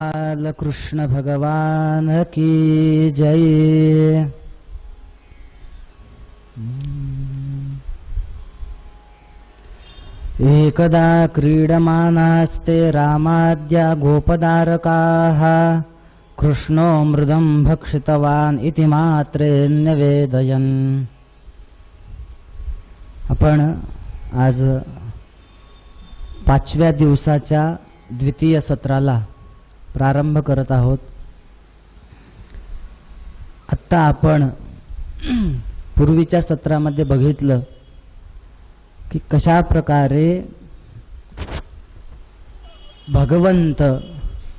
बाल कृष्ण भगवान की जय। एकदा क्रीडमानास्ते रामाद्या गोपदारकाः कृष्णो मृदं भक्षितवान् इति मात्रे न्यवेदयन्। आपण आज 5व्या दिवसाच्या द्वितीय सत्राला प्रारंभ करत आहोत। आत्ता आपण पूर्वीच्या सत्रामध्ये बघितलं की कशा प्रकारे भगवंत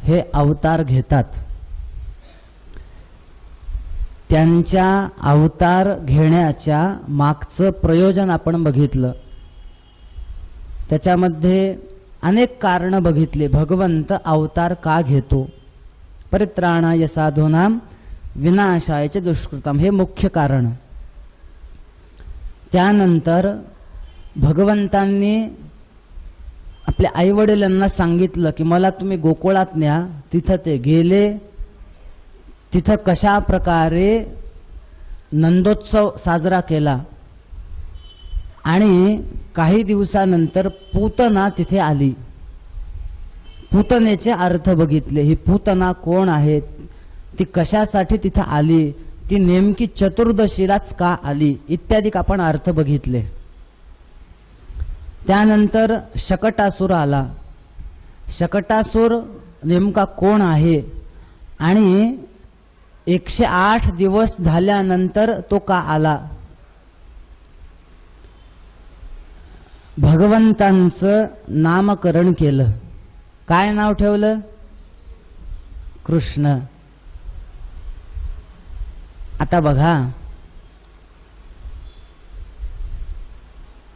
हे अवतार घेतात। त्यांच्या अवतार घेण्याच्या मागचं प्रयोजन आपण बघितलं। त्याच्यामध्ये अनेक कारण बघितले। भगवंत अवतार का घेतो? परित्राणाय साधूनां विनाशाय च दुष्कृतां, हे मुख्य कारण। त्यानंतर भगवंतांनी आपल्या आईवडिलांना सांगितलं की मला तुम्ही गोकुळात न्या। तिथं ते गेले। तिथं कशा प्रकारे नंदोत्सव साजरा केला आणि काही दिवसानंतर पूतना तिथे आली। पूतनेचे अर्थ बघितले। ही पूतना कोण आहे, ती कशासाठी तिथे आली, ती नेमकी चतुर्दशीलाच का आली, इत्यादी आपण अर्थ बघितले। त्यानंतर शकटासुर आला। शकटासुर नेमका कोण आहे आणि 108 दिवस झाल्यानंतर तो का आला? भगवंतांचं नामकरण केलं। काय नाव ठेवलं? कृष्ण। आता बघा,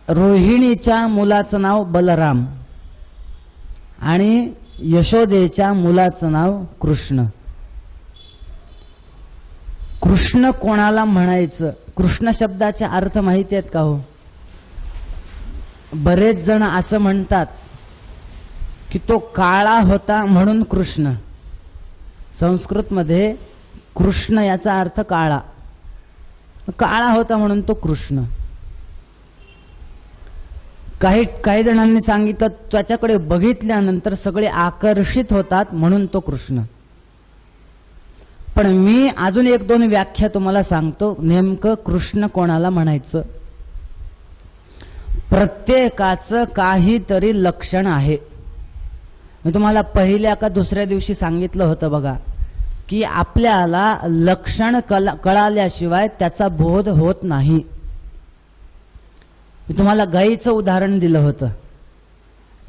रोहिणीच्या मुलाचं नाव बलराम आणि यशोदेच्या मुलाचं नाव कृष्ण। कृष्ण कोणाला म्हणायचं? कृष्ण शब्दाचे अर्थ माहिती आहेत का हो? बरेच जण असं म्हणतात की तो काळा होता म्हणून कृष्ण। संस्कृतमध्ये कृष्ण याचा अर्थ काळा, काळा होता म्हणून तो कृष्ण। काही जणांनी सांगितलं त्याच्याकडे बघितल्यानंतर सगळे आकर्षित होतात म्हणून तो कृष्ण। पण मी अजून 1-2 व्याख्या तुम्हाला सांगतो, नेमकं कृष्ण कोणाला म्हणायचं। प्रत्येकाचं काहीतरी लक्षण आहे। मी तुम्हाला पहिल्या का दुसऱ्या दिवशी सांगितलं होतं बघा की आपल्याला लक्षण कळाल्याशिवाय त्याचा बोध होत नाही। मी तुम्हाला गायीचं उदाहरण दिलं होतं।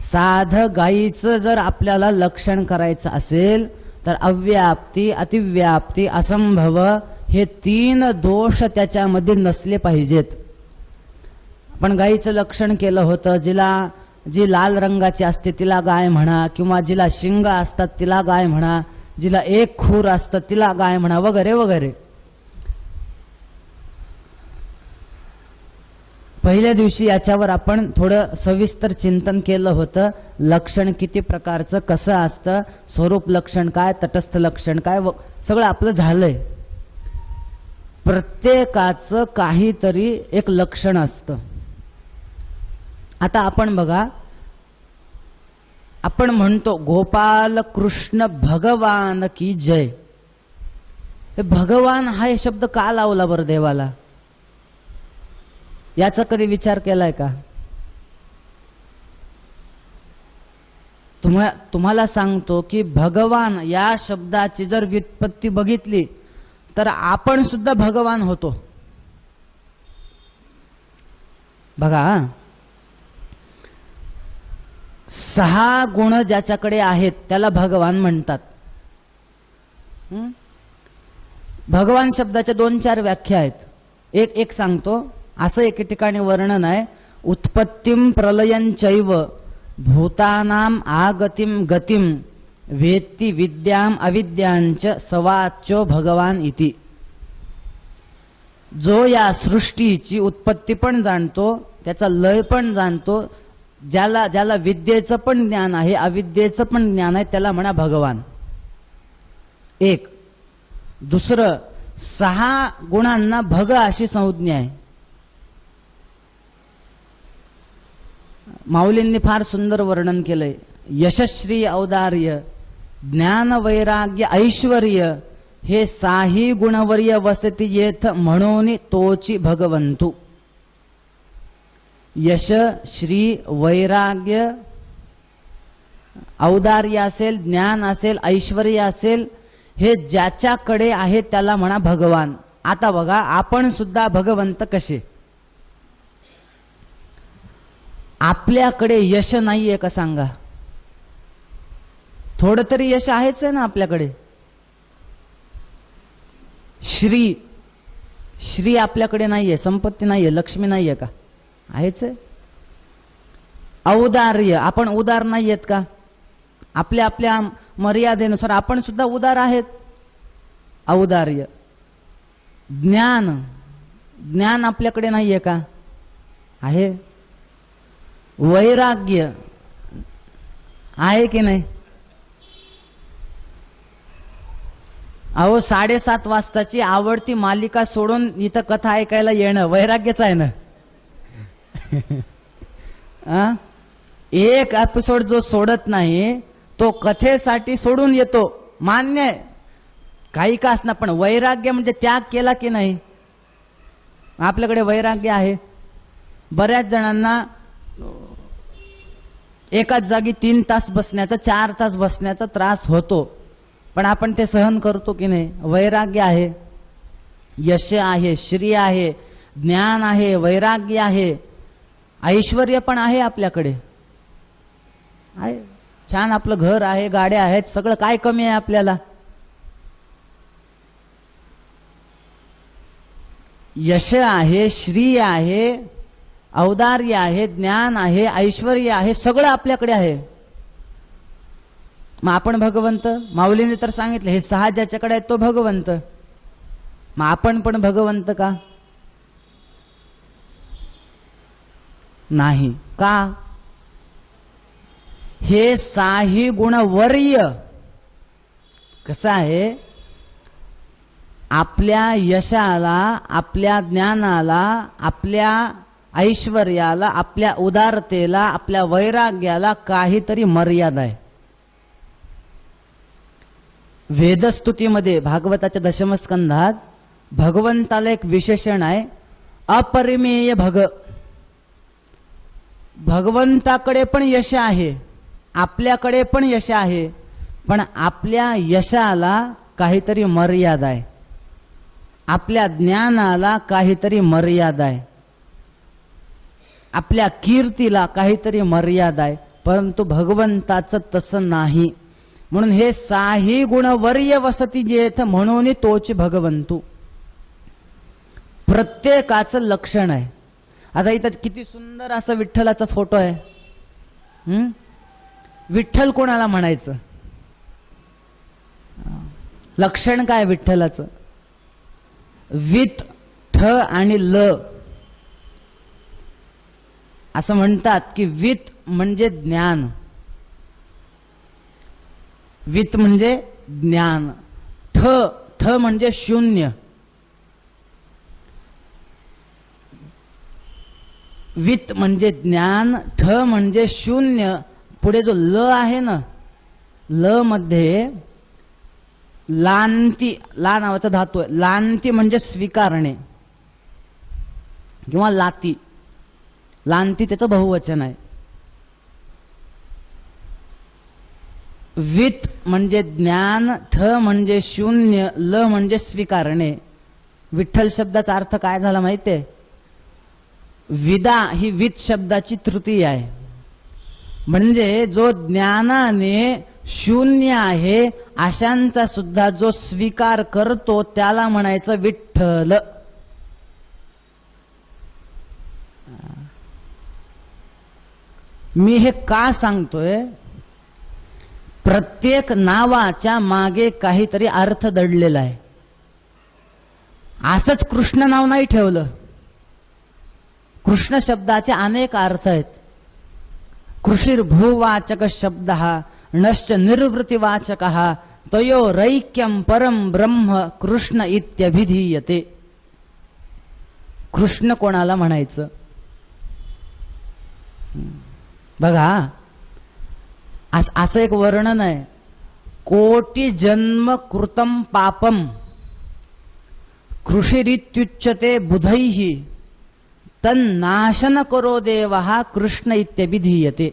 साधं गायीचं जर आपल्याला लक्षण करायचं असेल तर अव्याप्ती, अतिव्याप्ती, असंभव हे 3 दोष त्याच्यामध्ये नसले पाहिजेत। आपण गायीचं लक्षण केलं होतं। जी लाल रंगाची असते तिला गाय म्हणा, किंवा जिला शिंग असतात तिला गाय म्हणा, जिला एक खूर असतं तिला गाय म्हणा, वगैरे वगैरे। पहिल्या दिवशी याच्यावर आपण थोडं सविस्तर चिंतन केलं होतं। लक्षण किती प्रकारचं, कसं असतं, स्वरूप लक्षण काय, तटस्थ लक्षण काय, सगळं आपलं झालंय। प्रत्येकाचं काहीतरी एक लक्षण असतं। आता आपण बघा, आपण म्हणतो गोपाल कृष्ण भगवान की जय। हे भगवान हा हे शब्द का लावला बरं देवाला? याचा कधी विचार केलाय का? तुम्हाला सांगतो की भगवान या शब्दाची जर व्युत्पत्ती बघितली तर आपण सुद्धा भगवान होतो। बघा, 6 गुण ज्याच्याकडे आहेत त्याला भगवान म्हणतात। भगवान शब्दाच्या 2-4 व्याख्या आहेत। एक सांगतो। असं एके ठिकाणी वर्णन आहे, उत्पत्तिम प्रलयं चैव भूतानाम आगतिम गतिम वेत्ति विद्याम अविद्यांच सवाच्यो भगवान इति। जो या सृष्टीची उत्पत्ती पण जाणतो, त्याचा लय पण जाणतो, ज्याला विद्येचं पण ज्ञान आहे, अविद्येचं पण ज्ञान आहे, त्याला म्हणा भगवान। एक. दुसरं, 6 गुणांना भग अशी संज्ञा आहे. माऊलींनी फार सुंदर वर्णन केलंय. यशश्री औदार्य ज्ञान वैराग्य ऐश्वर्य हे 6 गुणवर्य वसती येथ म्हणून तोची भगवंतू. यश, श्री, वैराग्य, औदार्य असेल, ज्ञान असेल, ऐश्वर्य असेल, हे ज्याच्याकडे आहे त्याला म्हणा भगवान. आता बघा, आपण सुद्धा भगवंत कसे? आपल्याकडे यश नाहीये का सांगा? थोडं तरी यश आहेच आहे ना आपल्याकडे. श्री, श्री आपल्याकडे नाहीये, संपत्ती नाहीये, लक्ष्मी नाहीये का? आहेच आहे. औदार्य, आपण उदार नाहीयेत का? आपल्या आपल्या मर्यादेनुसार आपण सुद्धा उदार आहेत. औदार्य. ज्ञान, ज्ञान आपल्याकडे नाहीये का? आहे. वैराग्य आहे की नाही? अहो 7:30 वाजताची आवडती मालिका सोडून इथं कथा ऐकायला येणं वैराग्यच आहे ना. एक एपिसोड जो सोडत नाही तो कथेसाठी सोडून येतो, मान्य आहे, काही का असणार, पण वैराग्य म्हणजे त्याग केला की नाही? आपल्याकडे वैराग्य आहे. बऱ्याच जणांना एकाच जागी 3 तास बसण्याचा, 4 तास बसण्याचा त्रास होतो, पण आपण ते सहन करतो की नाही? वैराग्य आहे. यश आहे, श्री आहे, ज्ञान आहे, वैराग्य आहे, ऐश्वर्य पण आहे आपल्याकडे. आहे छान, आपलं घर आहे, गाड्या आहेत, सगळं. काय कमी आहे आपल्याला? यश आहे, श्री आहे, औदार्य आहे, ज्ञान आहे, ऐश्वर्य आहे, सगळं आपल्याकडे आहे. मग आपण भगवंत? माऊलीने तर सांगितलं, हे 6 ज्याच्याकडे आहेत तो भगवंत. मग आपण पण भगवंत का? नाही. का? हे 6 गुणवर्य कसं आहे? आपल्या यशाला, आपल्या ज्ञानाला, आपल्या ऐश्वर्याला, आपल्या उदारतेला, आपल्या वैराग्याला काहीतरी मर्यादा आहे. वेदस्तुतीमध्ये भागवताच्या दशमस्कंधात भगवंताला एक विशेषण आहे, अपरिमेय भग. भगवंताकडे पण यश आहे, आपल्याकडे पण यश आहे, पण आपल्या यशाला काहीतरी मर्यादा आहे, आपल्या ज्ञानाला काहीतरी मर्यादा आहे, आपल्या कीर्तीला काहीतरी मर्यादा आहे. परंतु भगवंताचं तसं नाही. म्हणून हे 6 गुणवर्य वसती जेथ म्हणून तोच भगवंतू. प्रत्येकाचं लक्षण आहे. आता इथं किती सुंदर असं विठ्ठलाचा फोटो आहे. विठ्ठल कोणाला म्हणायचं? लक्षण काय विठ्ठलाचं? वित, ठ आणि ल. असं म्हणतात की वित म्हणजे ज्ञान, वित म्हणजे ज्ञान, ठ, ठ म्हणजे शून्य. वित म्हणजे ज्ञान, ठ म्हणजे शून्य. पुढे जो ल आहे ना, ल मध्ये लांती, ला नावाचा धातू आहे. लांती म्हणजे स्वीकारणे किंवा लाती. लांती त्याचं बहुवचन आहे. वित म्हणजे ज्ञान, ठ म्हणजे शून्य, ल म्हणजे स्वीकारणे. विठ्ठल शब्दाचा अर्थ काय झाला माहितीये? विदा ही वित शब्दाची तृतीय आहे. म्हणजे जो ज्ञानाने शून्य आहे अशांचा सुद्धा जो स्वीकार करतो त्याला म्हणायचं विठ्ठल. मी हे का सांगतोय? प्रत्येक नावाच्या मागे काहीतरी अर्थ दडलेला आहे. असंच कृष्ण नाव नाही ठेवलं. कृष्ण शब्दाचे अनेक अर्थ आहेत. कृषिर्भूवाचक शब्द नश्च निर्वृत्तिवाचक तयो रैक्यम परम ब्रह्म कृष्ण इत्यभिधीयते. कृष्ण कोणाला म्हणायचं बघा, असं एक वर्णन आहे. कोटी जन्म कृतम पापम कृषिरित्युच्यते बुधैः तन्नाशन करो देवः कृष्ण इत्यभिधीयते.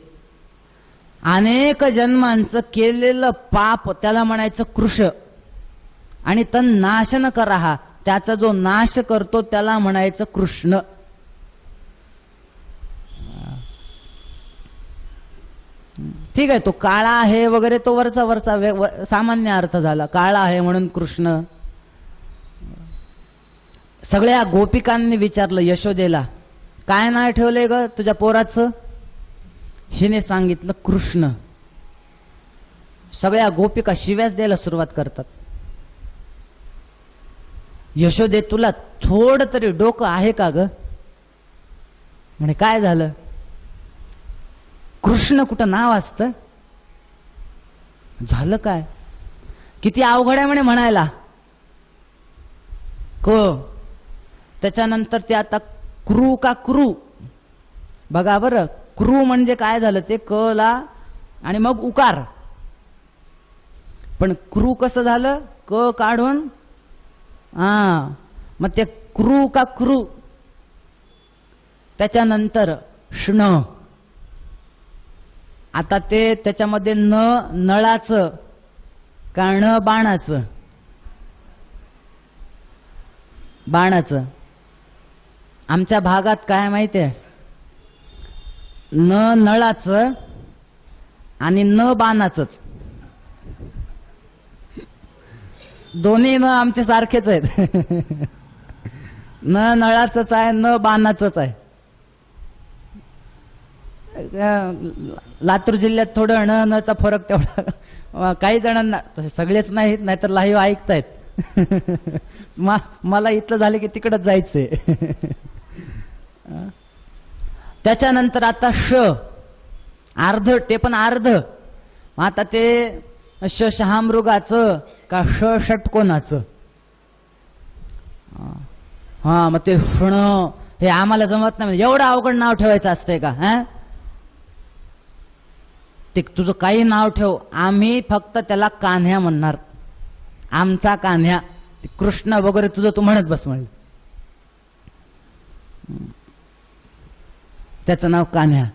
अनेक जन्मांचं केलेलं पाप त्याला म्हणायचं कृष, आणि तन्नाशन कराहा त्याचा जो नाश करतो त्याला म्हणायचं कृष्ण. ठीक आहे, तो काळा आहे वगैरे तो वरचा वरचा सामान्य अर्थ झाला, काळा आहे म्हणून कृष्ण. सगळ्या गोपिकांनी विचारलं यशोदेला, काय नाव ठेवलंय ग तुझ्या पोराचं? हिने सांगितलं कृष्ण. सगळ्या गोपिका शिव्याच द्यायला सुरुवात करतात. यशोदे तुला थोडं तरी डोकं आहे का ग? म्हणे काय झालं? कृष्ण कुठं नाव असतं? झालं काय? किती अवघड आहे म्हणे म्हणायला. त्याच्यानंतर ते आता क्रू का क्रू बघा बरं. क्रू म्हणजे काय झालं ते क ला आणि मग उकार, पण क्रू कसं झालं? क काढून मग ते क्रू का क्रू. त्याच्यानंतर श्न. आता ते त्याच्यामध्ये न नळाचं का न बाणाचं? बाणाचं. आमच्या भागात काय माहिती आहे, न नळाचं आणि न बाणाचंच. दोन्ही न आमचे सारखेच आहेत. न नळाचंच आहे, न बाणाचंच आहे. लातूर जिल्ह्यात थोडं न नचा फरक तेवढा. काही जणांना, तसे सगळेच नाहीत, नाहीतर लाईव्ह ऐकतायत. मला इथलं झालं की तिकडच जायचंय. त्याच्यानंतर आता श अर्ध, ते पण अर्ध. आता ते शहामृगाचं का षटकोनाचं? मग ते षण हे आम्हाला जमत नाही. एवढं अवघड नाव ठेवायचं असतंय का? ते तुझं काही नाव ठेव, आम्ही फक्त त्याला कान्ह्या म्हणणार. आमचा कान्ह्या. कृष्ण वगैरे तुझं तू म्हणत बस म्हणजे. त्याचं नाव कान्ह्या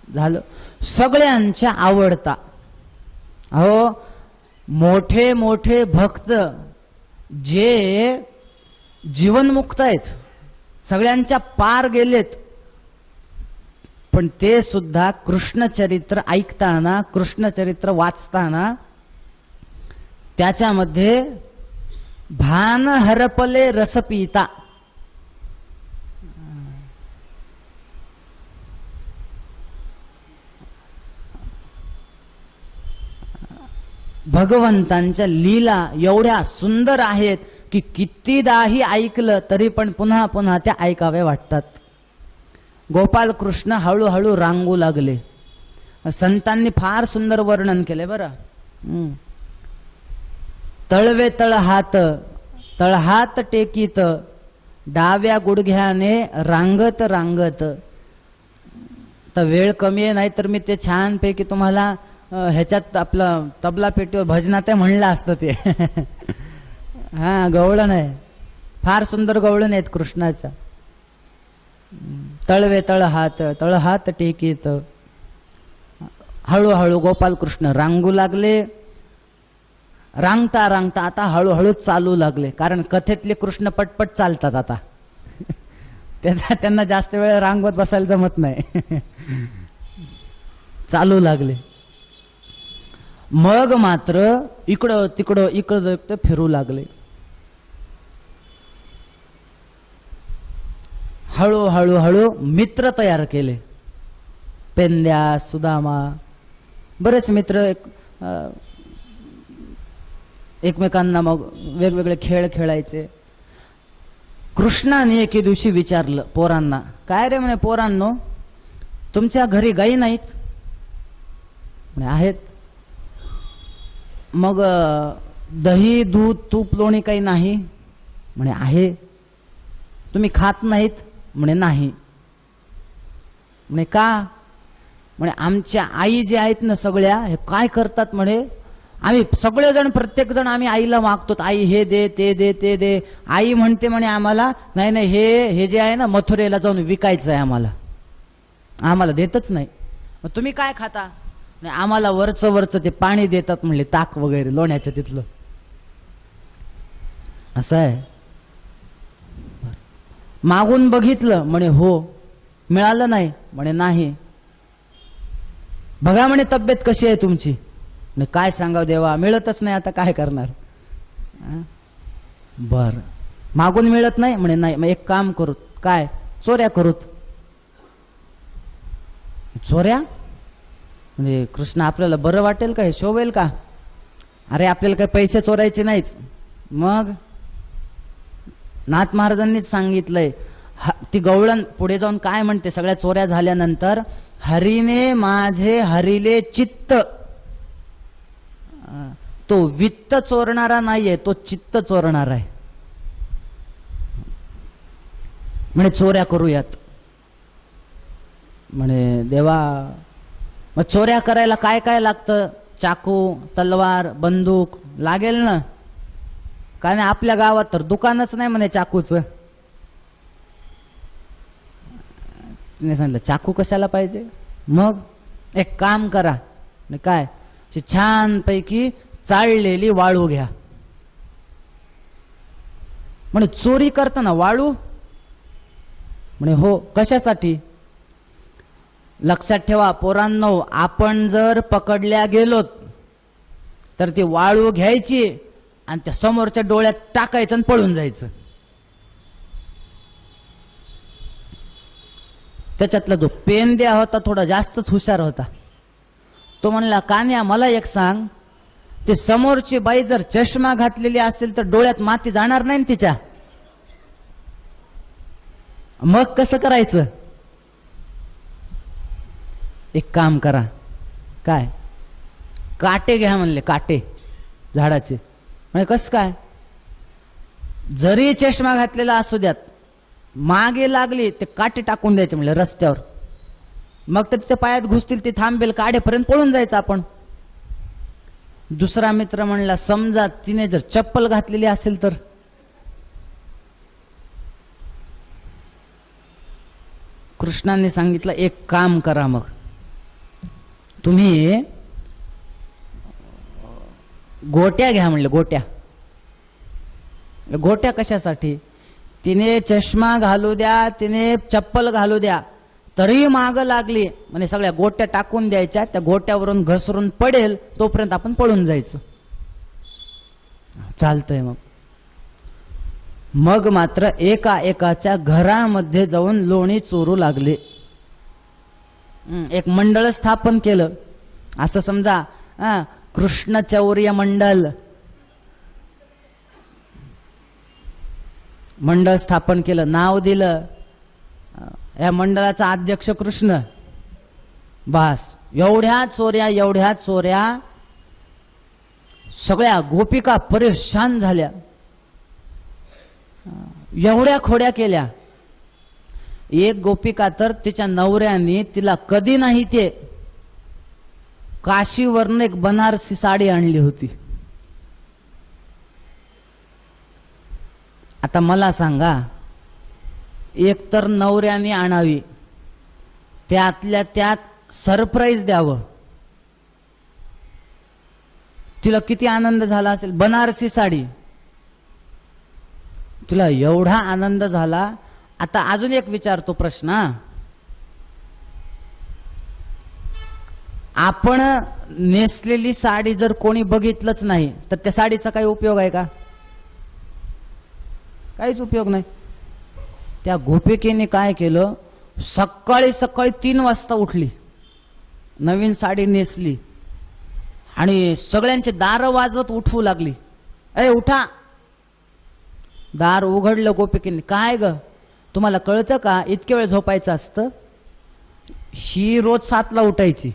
झालं. सगळ्यांच्या आवडता. अहो मोठे मोठे भक्त जे जीवनमुक्त आहेत, सगळ्यांच्या पार गेलेत, पण ते सुद्धा कृष्णचरित्र ऐकताना, कृष्णचरित्र वाचताना त्याच्यामध्ये भान हरपले रसपिता. भगवंतांच्या लीला एवढ्या सुंदर आहेत की कितीदाही ऐकलं तरी पण पुन्हा पुन्हा त्या ऐकावे वाटतात. गोपाल कृष्ण हळूहळू रांगू लागले. संतांनी फार सुंदर वर्णन केले बरं. तळवे तळहात, तळहात टेकीत, डाव्या गुडघ्याने रांगत रांगत. तर वेळ कमी आहे, नाहीतर मी ते छानपैकी तुम्हाला ह्याच्यात आपलं तबला पेटीवर भजनात म्हणलं असतं ते. गवळण आहे, फार सुंदर गवळण आहेत कृष्णाच्या. तळवे तळहात, तळहात टेकीत. हळूहळू गोपाल कृष्ण रांगू लागले. रांगता रांगता आता हळूहळू चालू लागले, कारण कथेतले कृष्ण पटपट चालतात आता. त्यांना जास्त वेळ रांगवत बसायला जमत नाही. चालू लागले. मग मात्र इकडं तिकडं इकडं तिकडं फिरू लागले. हळूहळू हळू मित्र तयार केले. पेंद्या, सुदामा, बरेच मित्र एकमेकांना मग वेगवेगळे खेळ खेळायचे. कृष्णाने एके दिवशी विचारलं पोरांना, काय रे म्हणे पोरांनो, तुमच्या घरी गाई नाहीत? म्हणे आहेत. मग दही दूध तूप लोणी काही नाही? म्हणे आहे. तुम्ही खात नाहीत? म्हणे नाही. म्हणे का? म्हणे आमच्या आई जे आहेत ना सगळ्या, हे काय करतात म्हणे, आम्ही सगळेजण प्रत्येक जण आम्ही आईला मागतो, आई हे दे ते दे ते दे. आई म्हणते म्हणे आम्हाला नाही नाही हे जे आहे ना मथुरेला जाऊन विकायचं आहे, आम्हाला देतच नाही. मग तुम्ही काय खाता? नाही आम्हाला वरचं ते पाणी देतात म्हणले, ताक वगैरे लोण्याचं तिथलं. असं आहे. मागून बघितलं? म्हणे हो. मिळालं नाही? म्हणे नाही. बघा म्हणे तब्येत कशी आहे तुमची? काय सांगाव देवा, मिळतच नाही, आता काय करणार? बर, मागून मिळत नाही? म्हणे नाही. मग एक काम करूत. काय? चोऱ्या करूत. चोऱ्या? म्हणजे कृष्ण आपल्याला बरं वाटेल का? हे शोभेल का? अरे आपल्याला काही पैसे चोरायचे नाहीत. मग नाथ महाराजांनीच सांगितलंय. ती गवळण पुढे जाऊन काय म्हणते, सगळ्या चोऱ्या झाल्यानंतर, हरीने माझे हरिले चित्त. तो वित्त चोरणारा नाहीये, तो चित्त चोरणारा आहे. म्हणे चोऱ्या करूयात. म्हणे देवा, मग चोऱ्या करायला काय काय लागतं? चाकू, तलवार, बंदूक लागेल ना? काय नाही, आपल्या गावात तर दुकानच नाही म्हणे चाकूचं. तिने सांगितलं चाकू कशाला पाहिजे? मग एक काम करा. काय? छान पैकी चाळलेली वाळू घ्या. म्हणे चोरी करताना वाळू? म्हणे हो. कशासाठी? लक्षात ठेवा पोरांनो, आपण जर पकडल्या गेलोत तर ती वाळू घ्यायची आणि त्या समोरच्या डोळ्यात टाकायचं आणि पळून जायचं. त्याच्यातला जो पेंद्या होता थोडा जास्तच हुशार होता. तो म्हणला, कान्या मला एक सांग, ते समोरची बाई जर चष्मा घातलेली असेल तर डोळ्यात माती जाणार नाही ना तिच्या? मग कसं करायचं? एक काम करा. काय? काटे घ्या म्हणले, काटे झाडाचे. म्हणजे कसं काय? जरी चष्मा घातलेला असू द्यात, मागे लागली ते काटे टाकून द्यायचे म्हणले रस्त्यावर. मग तर तिच्या पायात घुसतील, ती थांबेल, काढेपर्यंत पळून जायचं आपण. दुसरा मित्र म्हणला, समजा तिने जर चप्पल घातलेली असेल तर? कृष्णाने सांगितलं, एक काम करा, मग तुम्ही गोट्या घ्या म्हणले. गोट्या. गोट्या कशासाठी? तिने चष्मा घालू द्या, तिने चप्पल घालू द्या, तरी माग लागली म्हणजे सगळ्या गोट्या टाकून द्यायच्या, त्या गोट्यावरून घसरून पडेल तोपर्यंत आपण पळून जायचं. चालतंय. मग मात्र एकाच्या घरामध्ये जाऊन लोणी चोरू लागले. एक मंडळ स्थापन केलं. असं समजा कृष्ण चौर्य मंडळ स्थापन केलं, नाव दिलं. या मंडळाचा अध्यक्ष कृष्ण. बास, एवढ्या चोऱ्या सगळ्या गोपिका परेशान झाल्या. एवढ्या खोड्या केल्या. एक गोपिका तर तिच्या नवऱ्याने तिला कधी नाही ते काशीवरून एक बनारसी साडी आणली होती. आता मला सांगा, एक तर नवऱ्याने आणावी, त्यातल्या त्यात सरप्राईज द्यावं, तिला किती आनंद झाला असेल. बनारसी साडी, तिला एवढा आनंद झाला. आता अजून एक विचारतो प्रश्न, आपण नेसलेली साडी जर कोणी बघितलंच नाही तर त्या साडीचा काही उपयोग आहे का? काहीच उपयोग नाही. त्या गोपिकेने काय केलं, सकाळी 3 वाजता उठली, नवीन साडी नेसली आणि सगळ्यांचे दार वाजवत उठवू लागली. ए उठा. दार उघडलं गोपिकेने. काय ग, तुम्हाला कळतं का इतके वेळ झोपायचं असतं? ही रोज 7ला उठायची.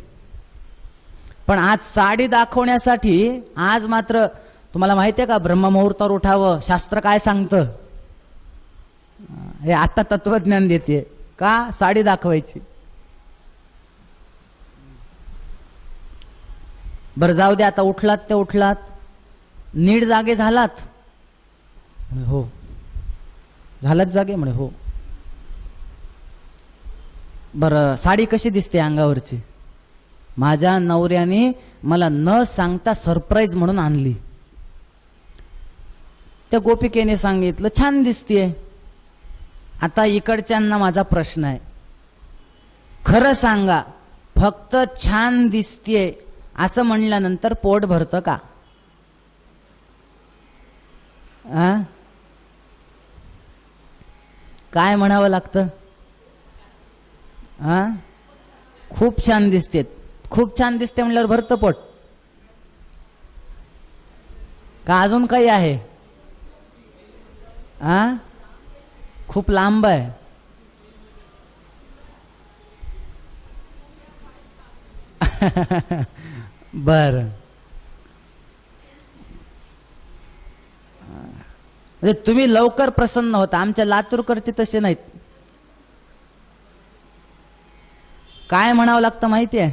पण आज साडी दाखवण्यासाठी आज मात्र तुम्हाला माहिती आहे का, ब्रह्ममुहूर्तावर उठावं शास्त्र काय सांगतं, हे आता तत्वज्ञान देते का साडी दाखवायची. बरं जाऊ दे, आता उठलात ते उठलात, नीट जागे झालात म्हणे हो, झालात जागे म्हणे हो. बरं साडी कशी दिसते अंगावरची, माझ्या नवऱ्याने मला न सांगता सरप्राईज म्हणून आणली. त्या गोपिकेने सांगितलं छान दिसतीये. आता इकडच्यांना माझा प्रश्न आहे, खरं सांगा फक्त छान दिसतीये असं म्हणल्यानंतर पोट भरतं का? काय म्हणावं लागतं? खूप छान दिसते, खूप छान दिसते म्हणल्यावर भरतं पोट का अजून काही आहे? खूप लांब आहे. बर, म्हणजे तुम्ही लवकर प्रसन्न होता, आमच्या लातूरकरचे तसे नाहीत. काय म्हणावं लागतं माहिती आहे,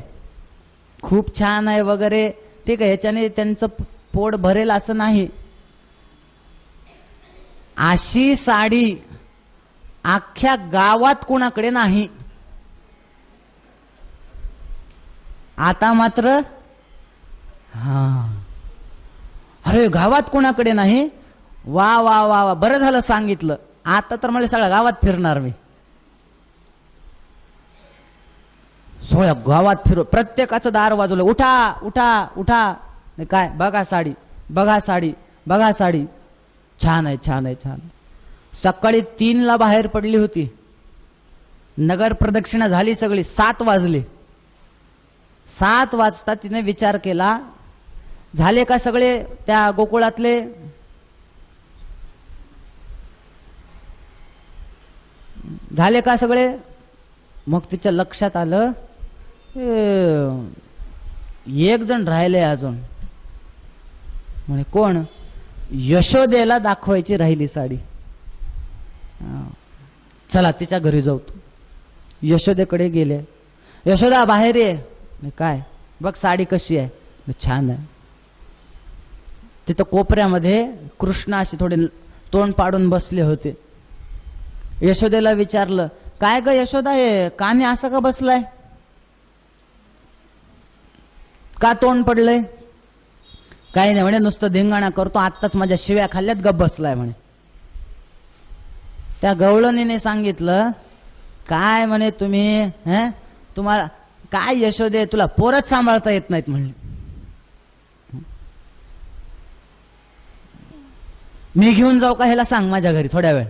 खूप छान आहे वगैरे ठीक आहे, ह्याच्याने त्यांचं पोट भरेल असं नाही. अशी साडी अख्ख्या गावात कुणाकडे नाही. आता मात्र अरे गावात कुणाकडे नाही, वा वा वा वा, बरं झालं सांगितलं. आता तर मला सगळ्या गावात फिरणार मी, सोळ्या गावात फिरू, प्रत्येकाचं दार वाजवलं, उठा उठा उठा. काय बघा साडी, बघा साडी, बघा साडी, छान आहे छान आहे छान. सकाळी 3ला बाहेर पडली होती, नगर प्रदक्षिणा झाली सगळी, 7 वाजले. 7 वाजता तिने विचार केला, झाले का सगळे त्या गोकुळातले, झाले का सगळे. मग तिच्या लक्षात आलं एक जण राहिले अजून. म्हणे कोण? यशोदेला दाखवायची राहिली साडी. चला तिच्या घरी जाऊ. यशोदेकडे गेले. यशोदा बाहेर ये. काय? बघ साडी कशी आहे. छान आहे. तिथं कोपऱ्यामध्ये कृष्ण असे थोडे तोंड पाडून बसले होते. यशोदेला विचारलं, काय ग यशोदा, हे कान्हे असं का बसलाय, का तोंड पडलंय? काही नाही म्हणे, नुसतं धिंगाणा करतो, आत्ताच माझ्या शिव्या खाल्ल्यात गप बसलाय म्हणे. त्या गवळणीने सांगितलं, काय म्हणे तुम्ही, तुम्हाला काय यशोदे, तुला पोरच सांभाळता येत नाहीत म्हणले. मी घेऊन जाऊ का ह्याला, सांग माझ्या घरी थोड्या वेळ.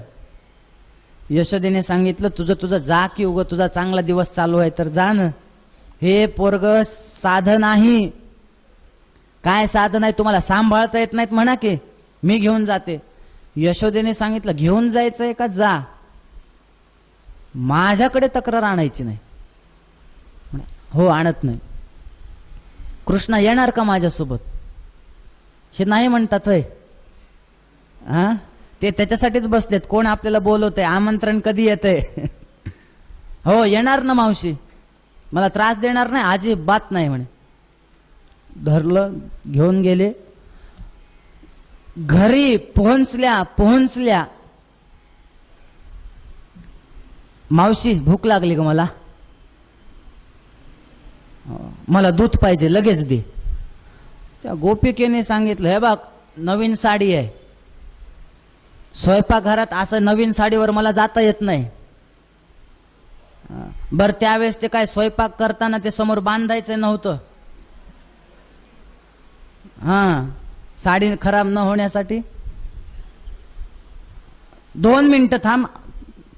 यशोदेने सांगितलं, तुझं जा की, उग तुझा चांगला दिवस चालू आहे तर जा ना. हे पोरग साधन नाही. काय साधन आहे, तुम्हाला सांभाळता येत नाहीत म्हणा की, मी घेऊन जाते. यशोदेने सांगितलं, घेऊन जायचंय का जा, माझ्याकडे तक्रार आणायची नाही. हो आणत नाही. कृष्णा येणार का माझ्यासोबत? हे नाही म्हणतात होय. ते त्याच्यासाठीच बसलेत, कोण आपल्याला बोलवतंय, आमंत्रण कधी येतंय. हो येणार ना मावशी, मला त्रास देणार नाही, अजिबात नाही म्हणे. धरलं, घेऊन गेले. घरी पोहोचल्या मावशी भूक लागली ग मला दूध पाहिजे, लगेच दे. त्या गोपिकेने सांगितलं, हे बघ नवीन साडी आहे, स्वयंपाकघरात असं नवीन साडीवर मला जाता येत नाही. बर त्यावेळेस ते काय स्वयंपाक करताना ते समोर बांधायचं नव्हतं. साडी खराब न होण्यासाठी. 2 मिनिटं थांब,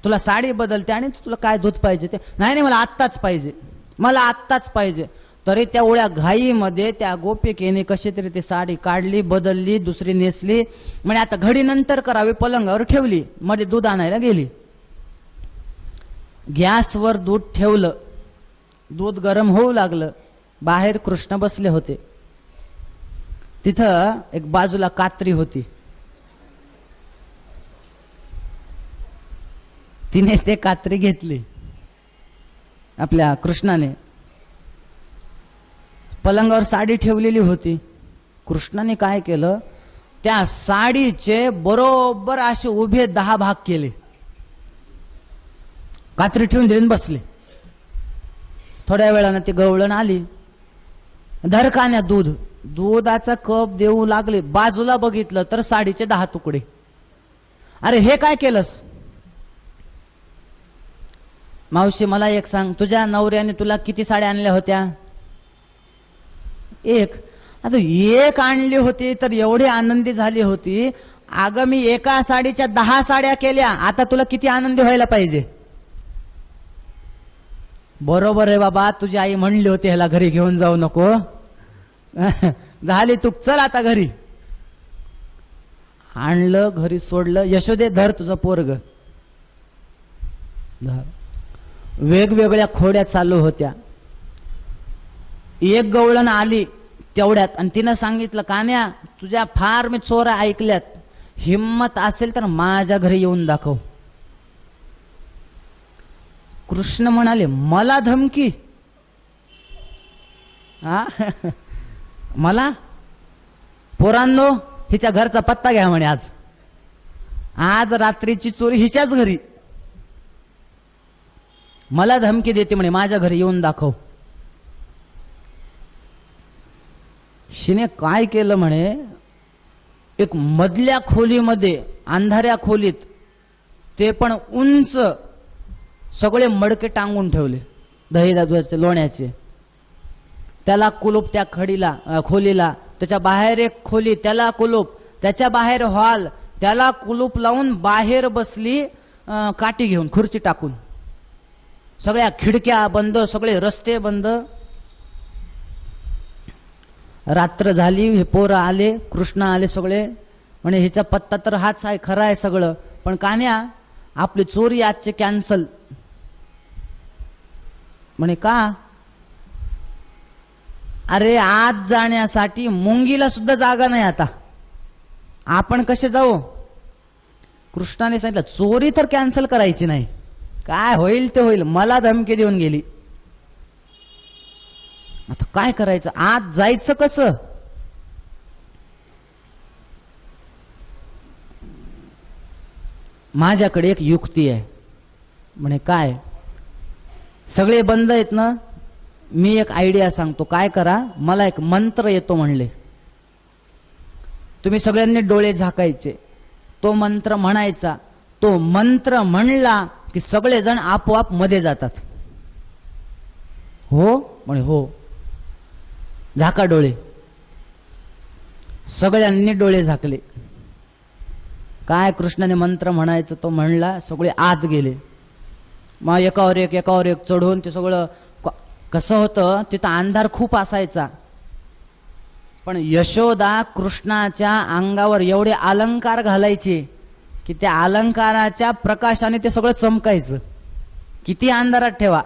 तुला साडी बदलते आणि तुला काय दूध पाहिजे ते. नाही मला आत्ताच पाहिजे, मला आत्ताच पाहिजे. तरी त्या ओळ्या घाईमध्ये त्या गोपिकेने कशी तरी ती साडी काढली, बदलली, दुसरी नेसली. म्हणजे आता घडी नंतर करावी, पलंगावर ठेवली. मध्ये दूध आणायला गेली. गॅसवर दूध ठेवलं, दूध गरम होऊ लागलं. बाहेर कृष्ण बसले होते. तिथं एक बाजूला कात्री होती. तिने ते कात्री घेतली आपल्या कृष्णाने. पलंगावर साडी ठेवलेली होती. कृष्णाने काय केलं, त्या साडीचे बरोबर असे उभे 10 भाग केले. कात्री ठेवून दिली बसले. थोड्या वेळानं ती गवळण आली. धरकान्या दुधाचा कप देऊ लागले. बाजूला बघितलं तर साडीचे 10 तुकडे. अरे हे काय केलंस? मावशी मला एक सांग, तुझ्या नवऱ्याने तुला किती साड्या आणल्या होत्या? एक. आता एक आणली होती तर एवढी आनंदी झाली होती. अगं मी एका साडीच्या 10 साड्या केल्या. आता तुला किती आनंदी व्हायला पाहिजे? बरोबर आहे बाबा, तुझी आई म्हणली होती ह्याला घरी घेऊन जाऊ नको. झाली तू, चल आता घरी. आणलं, घरी सोडलं. यशोदे धर तुझं पोरग. वेगवेगळ्या खोड्या चालू होत्या. एक गवळण आली तेवढ्यात आणि तिनं सांगितलं, कान्या तुझ्या फार मी चोऱ्या ऐकल्यात, हिम्मत असेल तर माझ्या घरी येऊन दाखव. कृष्ण म्हणाले, मला धमकी? हा मला? पोरांनो हिच्या घरचा पत्ता घ्या म्हणे. आज रात्रीची चोरी हिच्याच घरी. मला धमकी देते म्हणे, माझ्या घरी येऊन दाखव. शिने काय केलं म्हणे, एक मधल्या खोलीमध्ये, अंधाऱ्या खोलीत, ते पण उंच, सगळे मडके टांगून ठेवले दही दुधाचे लोण्याचे. त्याला कुलूप त्या खोलीला. त्याच्या बाहेर एक खोली, त्याला कुलूप. त्याच्या बाहेर हॉल, त्याला कुलूप लावून बाहेर बसली काठी घेऊन, खुर्ची टाकून. सगळ्या खिडक्या बंद, सगळे रस्ते बंद. रात्र झाली. हे पोरं आले, कृष्ण आले सगळे. म्हणे हिचा पत्ता तर हाच आहे, खरा आहे सगळं, पण कान्या आपली चोरी आजचे कॅन्सल. म्हणे का? अरे आत जाण्यासाठी मुंगीला सुद्धा जागा नाही आता, आपण कसे जाऊ? कृष्णाने सांगितलं, चोरी तर कॅन्सल करायची नाही, काय होईल ते होईल. मला धमकी देऊन गेली. आता काय करायचं? आत जायचं कसं? माझ्याकडे एक युक्ती आहे. म्हणे काय? सगळे बंद आहेत ना, मी एक आयडिया सांगतो, काय करा, मला एक मंत्र येतो म्हणले. तुम्ही सगळ्यांनी डोळे झाकायचे, तो मंत्र म्हणायचा. तो मंत्र म्हणला की सगळेजण आपोआप मध्ये जातात. हो म्हणे, हो. झाका डोळे. सगळ्यांनी डोळे झाकले. काय कृष्णाने मंत्र म्हणायचं तो म्हणला, सगळे आत गेले. मग एकावर एक चढून ते सगळं. कसं होतं, तिथं अंधार खूप असायचा, पण यशोदा कृष्णाच्या अंगावर एवढे अलंकार घालायचे की त्या अलंकाराच्या प्रकाशाने ते सगळं चमकायचं. किती अंधारात ठेवा.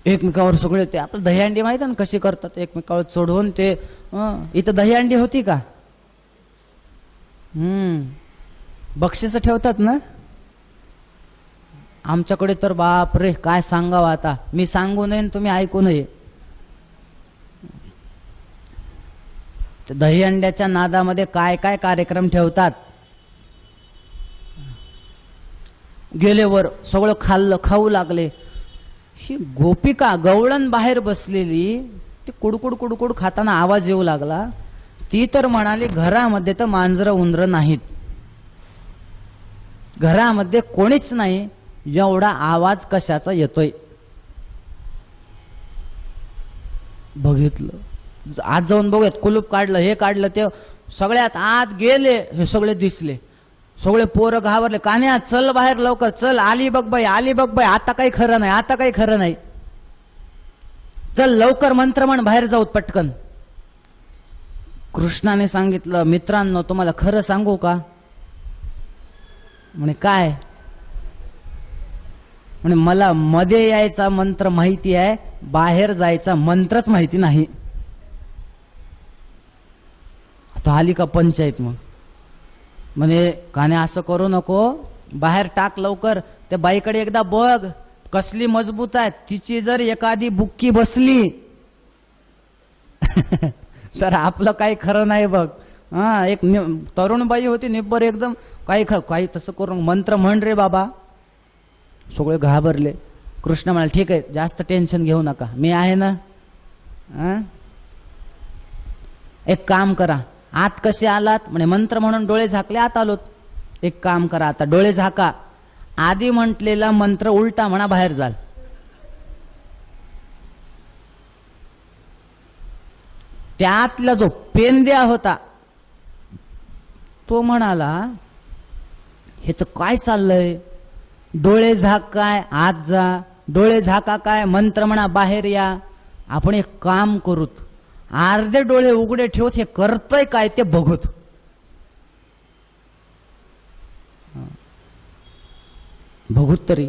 एकमेकावर सगळे ते आपलं दहीहंडी माहिती ना कशी करतात, एकमेकावर चढवून ते. इथं दहीहंडी होती का? बक्षीस ठेवतात ना. आमच्याकडे तर बाप रे काय सांगावं आता. मी सांगू नये तुम्ही ऐकू नये. दहीहंड्याच्या नादामध्ये काय काय कार्यक्रम ठेवतात. गेलेवर सगळं खाल्लं, खाऊ लागले. ही गोपिका गवळण बाहेर बसलेली, ती कुडकुड कुडकुड खाताना आवाज येऊ लागला. ती तर म्हणाली, घरामध्ये तर मांजरं उंदरं नाहीत, घरामध्ये कोणीच नाही, एवढा आवाज कशाचा येतोय? बघितलं, आज जाऊन बघूयात. कुलूप काढलं, हे काढलं, ते सगळ्यात आत गेले. हे सगळे दिसले. सगळे पोरं घाबरले. कान्या चल बाहेर लवकर, चल, आली बघ बाई, आली बघ बाई, आता काही खरं नाही, आता काही खरं नाही, चल लवकर मंत्र म्हण, बाहेर जाऊत पटकन. कृष्णाने सांगितलं, मित्रांनो तुम्हाला खरं सांगू का, म्हणे काय? म्हणे मला मध्ये यायचा मंत्र माहिती आहे, बाहेर जायचा मंत्रच माहिती नाही. आता आली का पंचायत मग. म्हणे काने असं करू नको, बाहेर टाक लवकर. त्या बाईकडे एकदा बघ, कसली मजबूत आहे. तिची जर एखादी बुक्की बसली तर आपलं काही खरं नाही बघ. हा, एक तरुण बाई होती निब्बर एकदम, काही तसं करून मंत्र म्हण रे बाबा. सगळे घाबरले. कृष्ण म्हणाले ठीक आहे, जास्त टेन्शन घेऊ नका, मी आहे ना. एक काम करा, आत कसे आलात? म्हणे मंत्र म्हणून डोळे झाकले, आत आलोत. एक काम करा, आता डोळे झाका, आधी म्हटलेला मंत्र उलटा म्हणा, बाहेर जाल. त्यातला जो पेंद्या होता तो म्हणाला ह्याच काय चाललंय? डोळे झाक काय, आत जा. डोळे झाका काय, मंत्र म्हणा, बाहेर या. आपण एक काम करूत, अर्धे डोळे उघडे ठेवत हे करतय काय ते बघूत. बघूत तरी.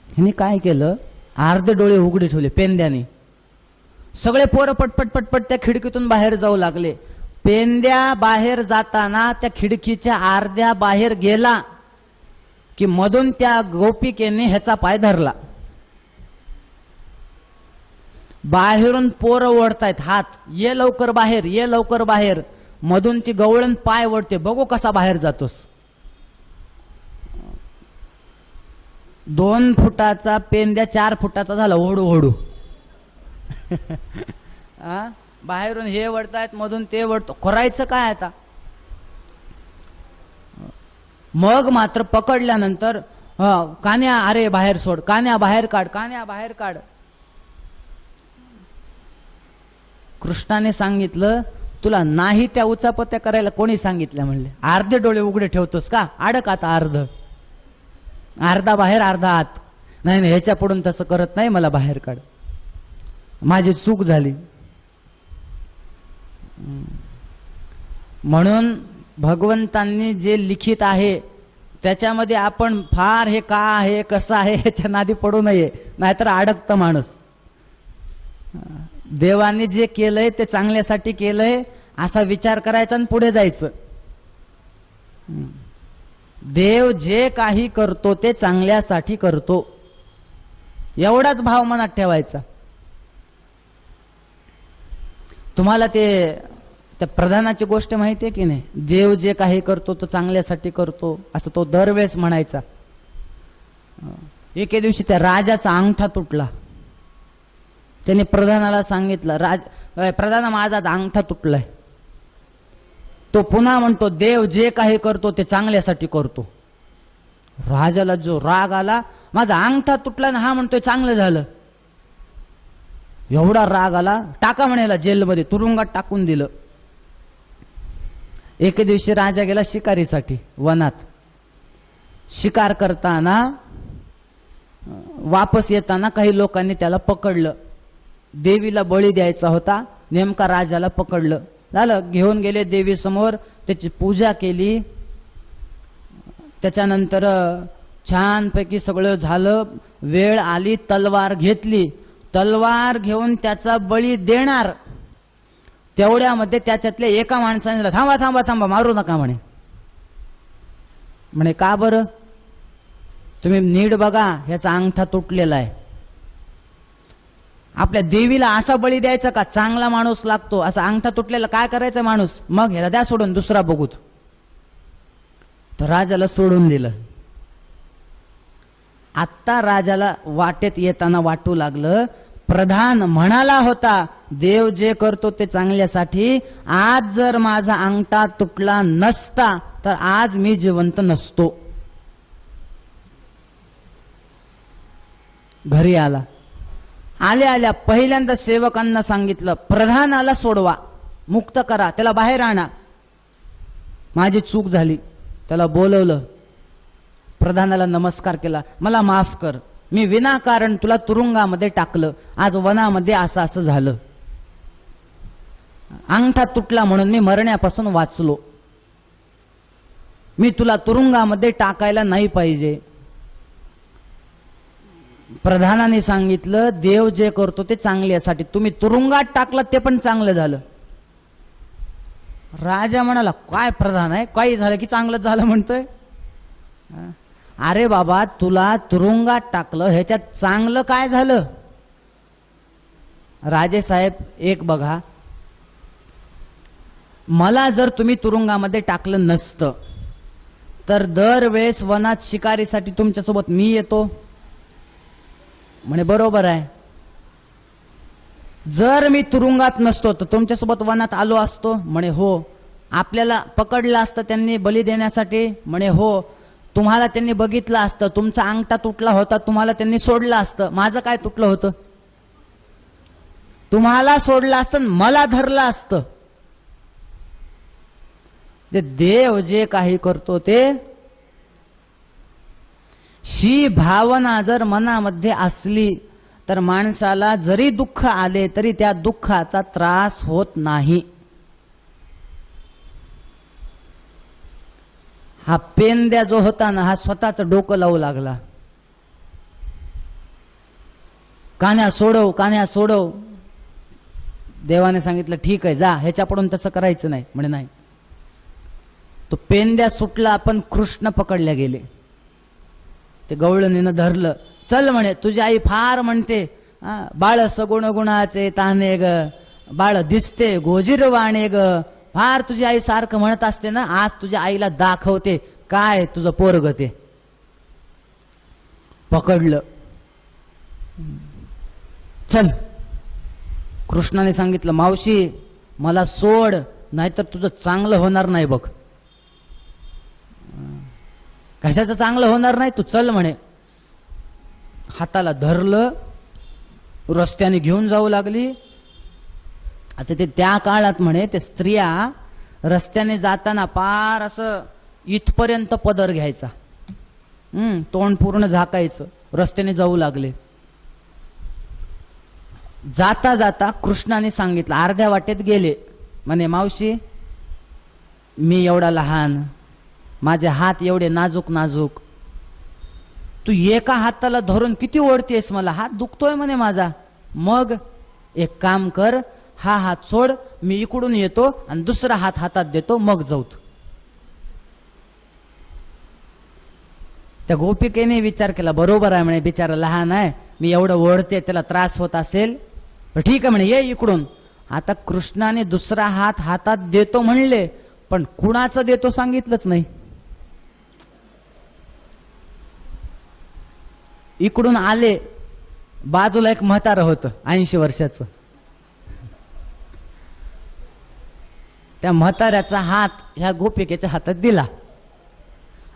ह्याने काय केलं, अर्धे डोळे उघडे ठेवले पेंद्याने. सगळे पोरं पटपट पटपट त्या खिडकीतून बाहेर जाऊ लागले. पेंद्या बाहेर जाताना त्या खिडकीच्या अर्ध्या बाहेर गेला की मधून त्या गोपिकेने ह्याचा पाय धरला. बाहेरून पोरं ओढतायत हात, ये लवकर बाहेर, ये लवकर बाहेर. मधून ती गवळण पाय ओढते, बघू कसा बाहेर जातोस. 2 फुटाचा पेंद्या 4 फुटाचा झाला, ओढू ओढू. बाहेरून हे वळतायत, मधून ते वळतो, करायचं काय आता? मग मात्र पकडल्यानंतर कान्या अरे बाहेर सोड, कान्या बाहेर काढ, कान्या बाहेर काढ. कृष्णाने सांगितलं तुला नाही त्या उचापत्या करायला कोणी सांगितलं? म्हणले अर्धे डोळे उघडे ठेवतोस का? अडक आता, अर्धा बाहेर अर्धा आत. नाही नाही, ह्याच्या पुढून तसं करत नाही, मला बाहेर काढ, माझी चूक झाली. म्हणून भगवंतांनी जे लिखित आहे त्याच्यामध्ये आपण फार हे का आहे कसं आहे ह्याच्या नादी पडू नये, नाहीतर अडकतं माणूस. देवाने जे केलंय ते चांगल्यासाठी केलंय असा विचार करायचा आणि पुढे जायचं. देव जे काही करतो ते चांगल्यासाठी करतो, एवढाच भाव मनात ठेवायचा. तुम्हाला त्या प्रधानाची गोष्ट माहिती आहे की नाही? देव जे काही करतो तो चांगल्यासाठी करतो असं तो दरवेळेस म्हणायचा. एके दिवशी त्या राजाचा अंगठा तुटला. त्याने प्रधानाला सांगितलं, प्रधाना माझा अंगठा तुटलाय. तो पुन्हा म्हणतो देव जे काही करतो ते चांगल्यासाठी करतो. राजाला जो राग आला, माझा अंगठा तुटला ना, हा म्हणतोय चांगलं झालं. एवढा राग आला, टाका म्हणाला जेलमध्ये, तुरुंगात टाकून दिलं. एके दिवशी राजा गेला शिकारीसाठी वनात. शिकार करताना वापस येताना काही लोकांनी त्याला पकडलं. देवीला बळी द्यायचा होता, नेमका राजाला पकडलं. झालं, घेऊन गेले देवी समोर, त्याची पूजा केली. त्याच्यानंतर छानपैकी सगळं झालं. वेळ आली, तलवार घेतली. तलवार घेऊन त्याचा बळी देणार, तेवढ्यामध्ये त्याच्यातल्या एका माणसाने थांबा थांबा थांबा, मारू नका म्हणे. म्हणे का बरं? तुम्ही नीट बघा, ह्याचा अंगठा तुटलेला आहे. आपल्या देवीला असा बळी द्यायचा का? चांगला माणूस लागतो, असा अंगठा तुटलेला काय करायचा माणूस? मग ह्याला द्या सोडून, दुसरा बघूत. तर राजाला सोडून दिलं. आत्ता राजाला वाटेत येताना वाटू लागलं, प्रधान म्हणाला होता देव जे करतो ते चांगल्यासाठी. आज जर माझा अंगठा तुटला नसता तर आज मी जिवंत नसतो. घरी आला. आल्या आल्या पहिल्यांदा सेवकांना सांगितलं, प्रधानाला सोडवा, मुक्त करा, त्याला बाहेर आणा. माझी चूक झाली. त्याला बोलवलं, प्रधानाला नमस्कार केला, मला माफ कर, मी विनाकारण तुला तुरुंगामध्ये टाकलं, आज वनामध्ये असं असं झालं, अंगठा तुटला म्हणून मी मरण्यापासून वाचलो. मी तुला तुरुंगामध्ये टाकायला नाही पाहिजे. प्रधानाने सांगितलं देव जे करतो ते चांगल्यासाठी, तुम्ही तुरुंगात टाकलं ते पण चांगलं झालं. राजा म्हणाला काय प्रधान आहे, काही झालं की चांगलं झालं म्हणतोय. अरे बाबा तुला तुरुंगात टाकलं ह्याच्यात चांगलं काय झालं. राजे साहेब एक बघा, मला जर तुम्ही तुरुंगामध्ये टाकलं नसतं तर दरवेळेस वनात शिकारीसाठी तुमच्यासोबत मी येतो. म्हणे बरोबर आहे. जर मी तुरुंगात नसतो तर तुमच्यासोबत वनात आलो असतो. म्हणे हो. आपल्याला पकडलं असतं त्यांनी बली देण्यासाठी. म्हणे हो. तुम्हाला त्यांनी बघितलं असतं, तुमचा अंगठा तुटला होता, तुम्हाला त्यांनी सोडलं असतं. माझं काय तुटलं होतं. तुम्हाला सोडलं असतं, मला धरलं असतं. ते देव जे काही करतो ते, शी भावना जर मनामध्ये असली तर माणसाला जरी दुःख आले तरी त्या दुःखाचा त्रास होत नाही. हा पेंद्या जो होता ना, हा स्वतःच डोकं लावू लागला. कान्या सोडव, कान्या सोडव. देवाने सांगितलं ठीक आहे जा, ह्याच्याकडून तसं करायचं नाही. म्हणे नाही. तो पेंद्या सुटला, पण कृष्ण पकडल्या गेले. ते गवळणीनं धरलं. चल म्हणे, तुझी आई फार म्हणते बाळ सगुण गुणाचे ताने ग, बाळ दिसते गोजीरवाणे ग. फार तुझी आई सारखं म्हणत असते ना, आज तुझ्या आईला दाखवते काय तुझं पोरग ते. पकडलं. चल. कृष्णाने सांगितलं मावशी मला सोड, नाहीतर तुझं चांगलं होणार नाही बघ. कशाचं चांगलं होणार नाही, तू चल म्हणे. हाताला धरलं, रस्त्याने घेऊन जाऊ लागली. आता ते त्या काळात म्हणे ते स्त्रिया रस्त्याने जाताना पार असं इथपर्यंत पदर घ्यायचा, तोंड पूर्ण झाकायचं. रस्त्याने जाऊ लागले. जाता जाता कृष्णाने सांगितलं, अर्ध्या वाटेत गेले. म्हणे मावशी मी एवढा लहान, माझे हात एवढे नाजूक नाजूक, तू एका हाताला धरून किती ओढतेस मला, हात दुखतोय म्हणे माझा. मग एक काम कर, हा हात सोड, मी इकडून येतो आणि दुसरा हात हातात देतो, मग जाऊ. त्या गोपिकेने विचार केला बरोबर आहे म्हणे, बिचारा लहान आहे, मी एवढं ओढते त्याला त्रास होत असेल, ठीक आहे म्हणे ये इकडून. आता कृष्णाने दुसरा हात हातात देतो म्हणले, पण कुणाचं देतो सांगितलंच नाही. इकडून आले, बाजूला एक म्हातारं होतं 80 वर्षाचं. त्या म्हाताऱ्याचा हात ह्या गोपिकेच्या हातात दिला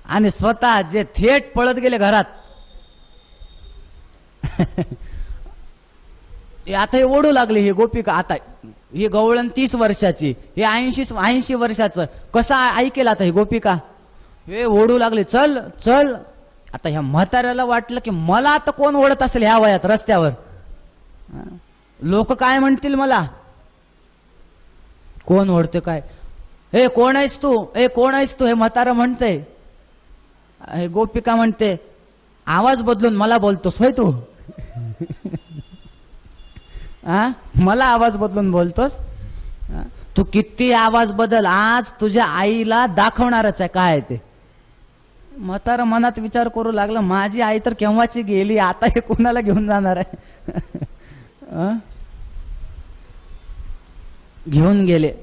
आणि स्वतः जे थेट पळत गेले घरात. आता हे ओढू लागले ही गोपिका. आता ही गवळण 30 वर्षाची, हे 80 वर्षाचं, कसं ऐकेल आता ही गोपिका. हे ओढू लागले, चल चल. आता ह्या म्हाताऱ्याला वाटलं की मला आता कोण ओढत असेल ह्या वयात रस्त्यावर, लोक काय म्हणतील मला, कोण ओढते काय, हे कोण आहेस तू, हे कोण आहेस तू, हे म्हातारा म्हणते. हे गोपिका म्हणते आवाज बदलून मला बोलतोस होय तू. मला आवाज बदलून बोलतोस, तू किती आवाज बदल, आज तुझ्या आईला दाखवणारच आहे काय ते. म्हातारा मनात विचार करू लागला, माझी आई तर केव्हाची गेली, आता हे कोणाला घेऊन जाणार आहे. घेऊन गेले.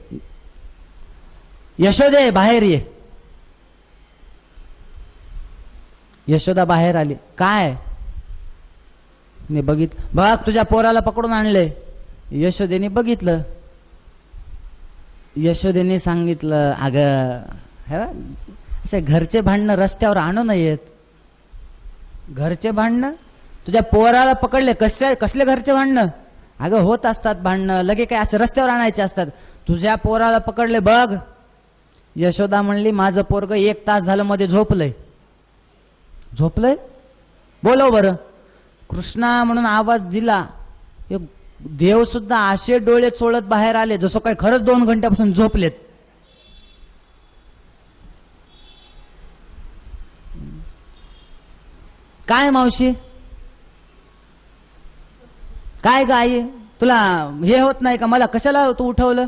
यशोदे बाहेर ये. यशोदा बाहेर आली. काय ने बघित, बघ तुझ्या पोराला पकडून आणले. यशोदेने बघितलं. यशोदेने सांगितलं अगं असे घरचे भांडणं रस्त्यावर आणू नयेत. घरचे भांडणं, तुझ्या पोराला पकडले, कसले घरचे भांडणं. अगं होत असतात भांडणं, लगे काय असे रस्त्यावर आणायचे असतात. तुझ्या पोराला पकडले बघ. यशोदा म्हणली माझं पोरग 1 तास झालं मध्ये झोपलंय. झोपलंय, बोलव बरं. कृष्णा म्हणून आवाज दिला. देव सुद्धा असे डोळे चोळत बाहेर आले जसं काय खरंच 2 घंट्यापासून झोपलेत. काय मावशी, काय ग आई, तुला हे होत नाही का, मला कशाला तू उठवलं?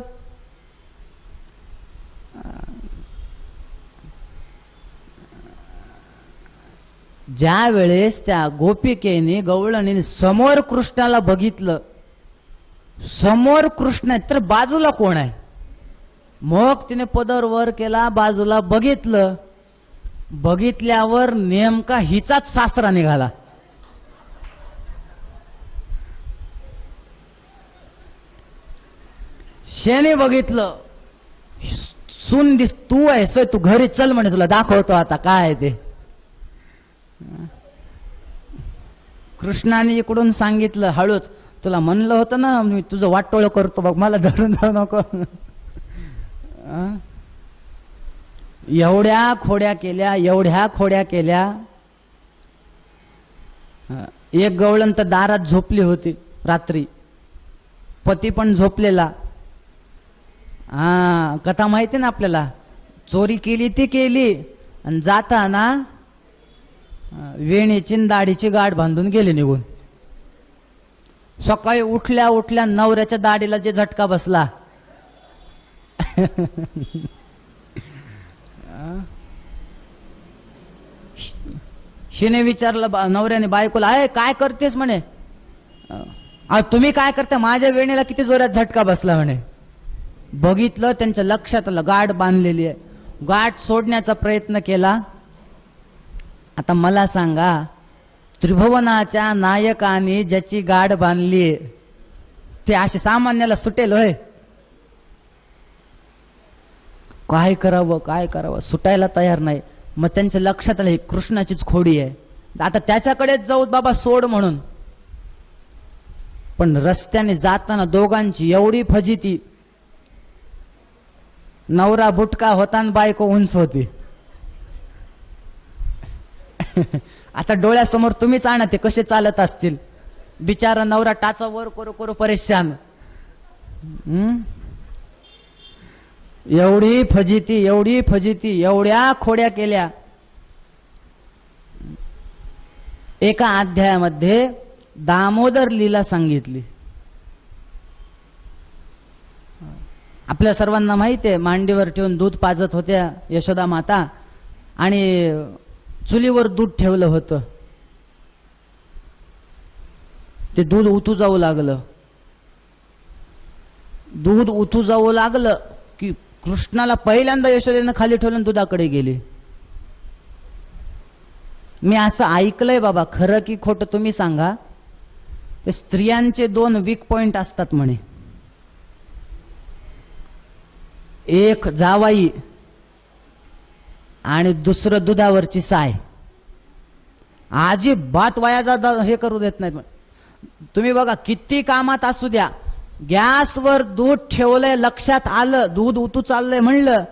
ज्या वेळेस त्या गोपिकेने गवळणीने समोर कृष्णाला बघितलं, समोर कृष्ण आहे तर बाजूला कोण आहे, मग तिने पदर वर केला, बाजूला बघितलं, बघितल्यावर नेमका हिचाच सासरा निघाला. शेने बघितलं, सून दिस, तू आहेस तू घरी चल म्हणे, तुला दाखवतो आता काय आहे ते. कृष्णाने इकडून सांगितलं हळूच, तुला म्हणलं होतं ना मी तुझं वाटोळ करतो बघ, मला धरून जाऊ नको. एवढ्या खोड्या केल्या, एवढ्या खोड्या केल्या. एक गवळण तर दारात झोपली होती रात्री, पती पण झोपलेला. कथा माहिती ना आपल्याला, चोरी केली ती केली आणि जाताना वेणीची दाढीची गाठ बांधून गेली निघून. सकाळी उठल्या उठल्या नवऱ्याच्या दाढीला जे झटका बसला. शिने विचारलं नवऱ्याने बायकोला, आहे काय करतेस म्हणे, तुम्ही काय करता, माझ्या वेणीला किती जोरात झटका बसला म्हणे. बघितलं, त्यांच्या लक्षात आलं गाठ बांधलेली आहे. गाठ सोडण्याचा प्रयत्न केला. आता मला सांगा, त्रिभुवनाच्या नायकाने ज्याची गाठ बांधली ते असे सामान्याला सुटेल होय? काय करावं काय करावं, सुटायला तयार नाही. मग त्यांच्या लक्षात आलं ही कृष्णाचीच खोडी आहे, आता त्याच्याकडेच जाऊ बाबा सोड म्हणून. पण रस्त्याने जाताना दोघांची एवढी फजिती, नवरा बुटका होता आणि बायको उंच होती. आता डोळ्यासमोर तुम्हीच आणा ते कसे चालत असतील. बिचारा नवरा टाचा वर करू करू परेशान. एवढी फजिती, एवढी फजिती, एवढ्या खोड्या केल्या. एका अध्यायामध्ये दामोदर लीला सांगितली. आपल्या सर्वांना माहिती आहे, मांडीवर ठेवून दूध पाजत होत्या यशोदा माता आणि चुलीवर दूध ठेवलं होतं. ते दूध उतू जाऊ लागलं. दूध उतू जाऊ लागलं की कृष्णाला पहिल्यांदा यशोदेनं खाली ठेवलं, दुधाकडे गेली. मी असं ऐकलंय बाबा, खरं की खोटं तुम्ही सांगा. ते स्त्रियांचे दोन वीक पॉइंट असतात म्हणे, एक जावाई आणि दुसरं दुधावरची साय. अजिबात वाया हे करू देत नाहीत. तुम्ही बघा, किती कामात असू द्या, गॅसवर दूध ठेवलंय, लक्षात आलं दूध उतू चाललंय म्हणलं,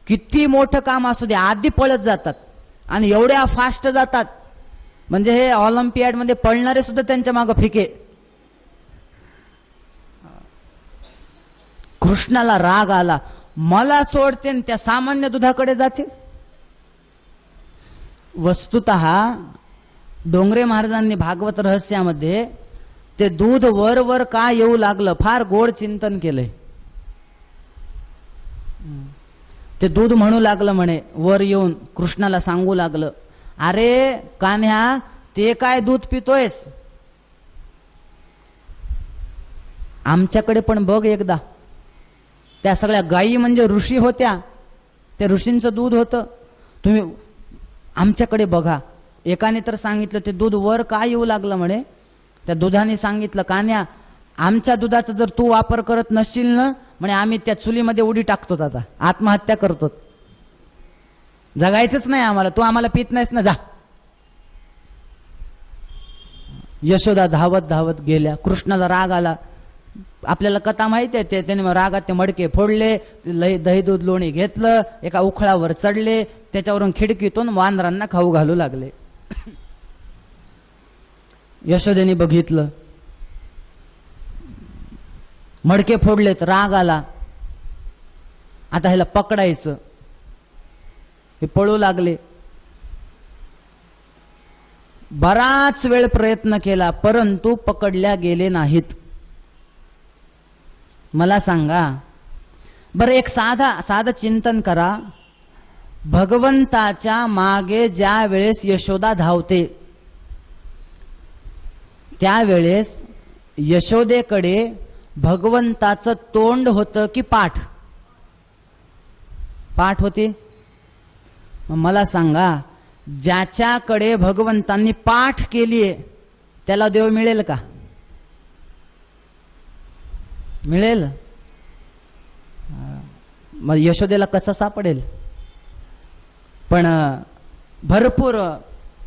किती मोठं काम असू द्या, आधी पळत जातात आणि एवढ्या फास्ट जातात म्हणजे हे ऑलिम्पियाड मध्ये पळणारे सुद्धा त्यांच्या मागं फिके. कृष्णाला राग आला, मला सोडते त्या सामान्य दुधाकडे जातील. वस्तुतः डोंगरे महाराजांनी भागवत रहस्यामध्ये ते दूध वर वर का येऊ लागलं फार गोड चिंतन केलंय. ते दूध म्हणू लागलं म्हणे, वर येऊन कृष्णाला सांगू लागलं, अरे कान्ह्या, ते काय दूध पितोयस, आमच्याकडे पण बघ एकदा. त्या सगळ्या गायी म्हणजे ऋषी होत्या, त्या ऋषींचं दूध होतं, तुम्ही आमच्याकडे बघा. एकाने तर सांगितलं ते दूध वर का येऊ लागलं म्हणे. त्या दुधाने सांगितलं, कान्या, आमच्या दुधाचा जर तू वापर करत नसशील ना म्हणे, आम्ही त्या चुलीमध्ये उडी टाकतो, आता आत्महत्या करतो, जगायचंच नाही आम्हाला, तू आम्हाला पित नाहीस ना, जा. यशोदा धावत धावत गेल्या. कृष्णाला राग आला. आपल्याला कथा माहिती आहे, त्याने मग रागात ते मडके फोडले, दही दूध लोणी घेतलं, एका उखळावर चढले, त्याच्यावरून खिडकीतून वानरांना खाऊ घालू लागले. यशोदेने बघितलं, मडके फोडलेत, राग आला. आता ह्याला पकडायचं, हे पळू लागले. बराच वेळ प्रयत्न केला परंतु पकडल्या गेले नाहीत. मला सांगा बरं, एक साधं चिंतन करा. भगवंताच्या मागे ज्या वेळेस यशोदा धावते त्यावेळेस यशोदेकडे भगवंताचं तोंड होतं की पाठ? पाठ होती. मला सांगा, ज्याच्याकडे भगवंतांनी पाठ केलीये त्याला देव मिळेल का? मिळेल? मग यशोदेला कसं सापडेल? पण भरपूर